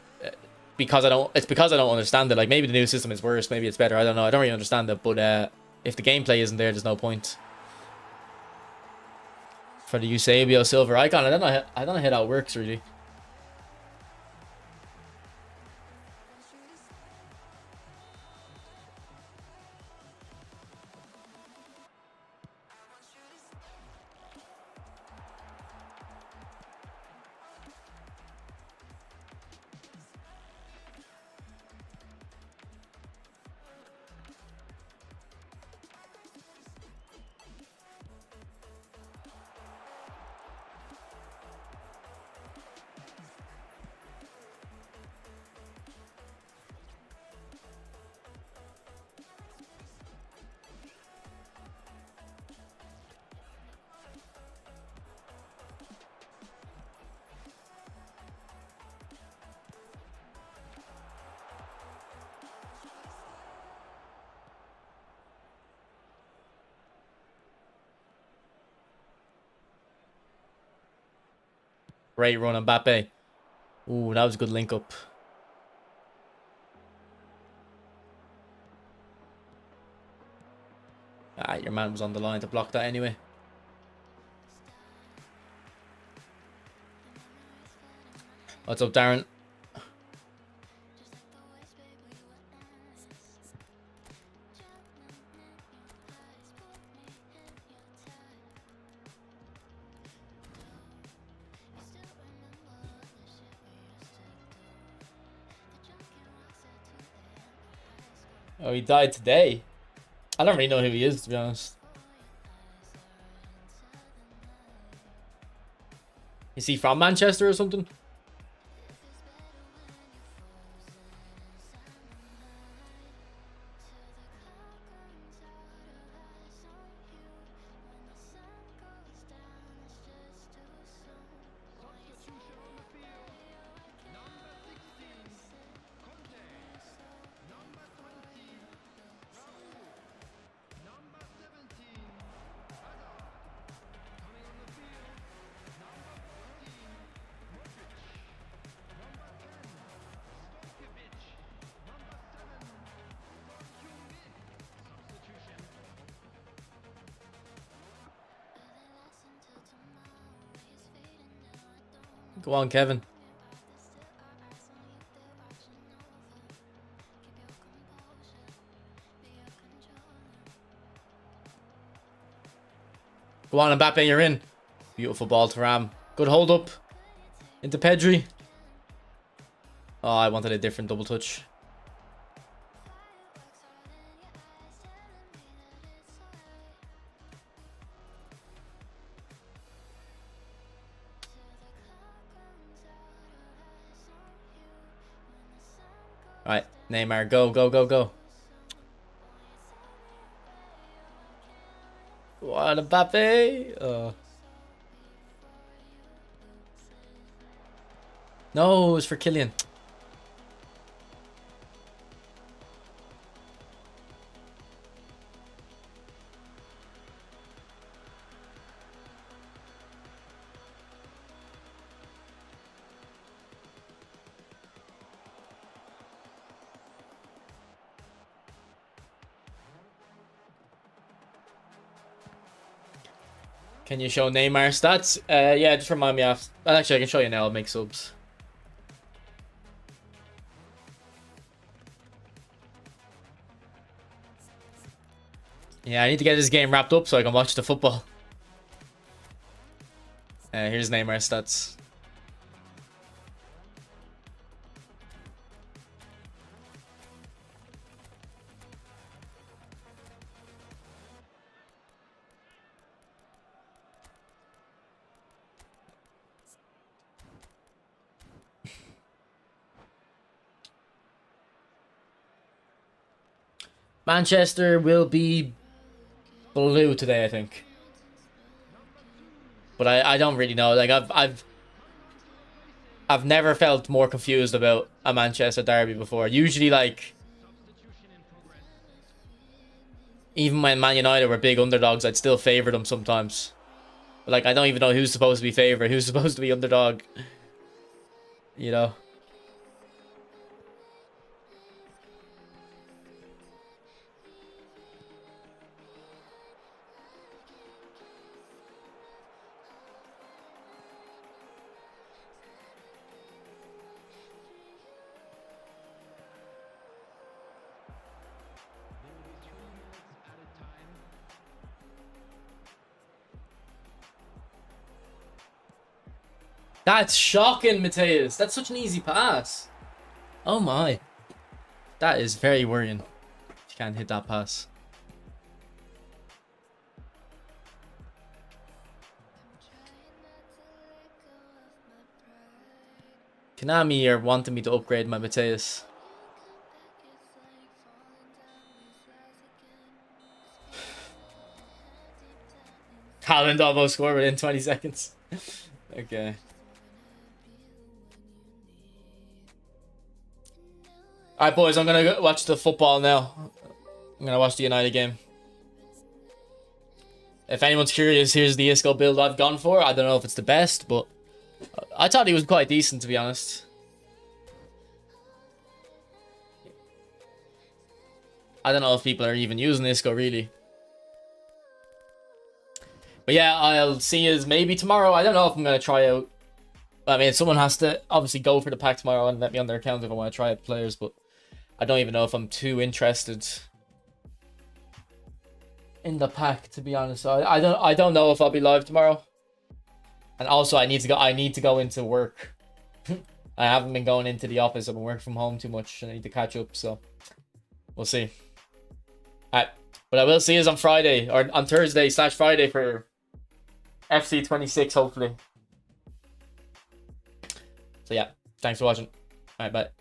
because I don't understand it. Like, maybe the new system is worse, maybe it's better. I don't know. I don't really understand it, but if the gameplay isn't there, there's no point. For the Eusebio silver icon, I don't know how that works really. Great run on Mbappe. Ooh, that was a good link up. Ah, your man was on the line to block that anyway. What's up, Darren? Oh, he died today. I don't really know who he is, to be honest. Is he from Manchester or something? Go on, Kevin. Go on, Mbappe, you're in. Beautiful ball to Ram. Good hold up. Into Pedri. Oh, I wanted a different double touch. Right, Neymar, go, go, go, go. What, Mbappe? No, it was for Kylian. Can you show Neymar stats? Yeah, just remind me off. Actually, I can show you now. I'll make subs. Yeah, I need to get this game wrapped up so I can watch the football. Here's Neymar stats. Manchester will be blue today, I think. But I don't really know. Like I've never felt more confused about a Manchester derby before. Usually, like, even when Man United were big underdogs, I'd still favour them sometimes. But, like, I don't even know who's supposed to be favourite, who's supposed to be underdog. You know? That's shocking, Mateus. That's such an easy pass. Oh my. That is very worrying. If you can't hit that pass. Konami are wanting me to upgrade my Mateus. Haaland almost scored within 20 seconds. Okay. Alright, boys, I'm going to watch the football now. I'm going to watch the United game. If anyone's curious, here's the Isco build I've gone for. I don't know if it's the best, but I thought he was quite decent, to be honest. I don't know if people are even using Isco, really. But yeah, I'll see you maybe tomorrow. I don't know if I'm going to try out. I mean, someone has to obviously go for the pack tomorrow and let me on their account if I want to try out players, but I don't even know if I'm too interested in the pack, to be honest. So I don't know if I'll be live tomorrow. And also I need to go into work. I haven't been going into the office. I've been working from home too much. I need to catch up, so we'll see. Alright. But I will see you on Friday or on Thursday/Friday for FC 26, hopefully. So yeah, thanks for watching. Alright, bye.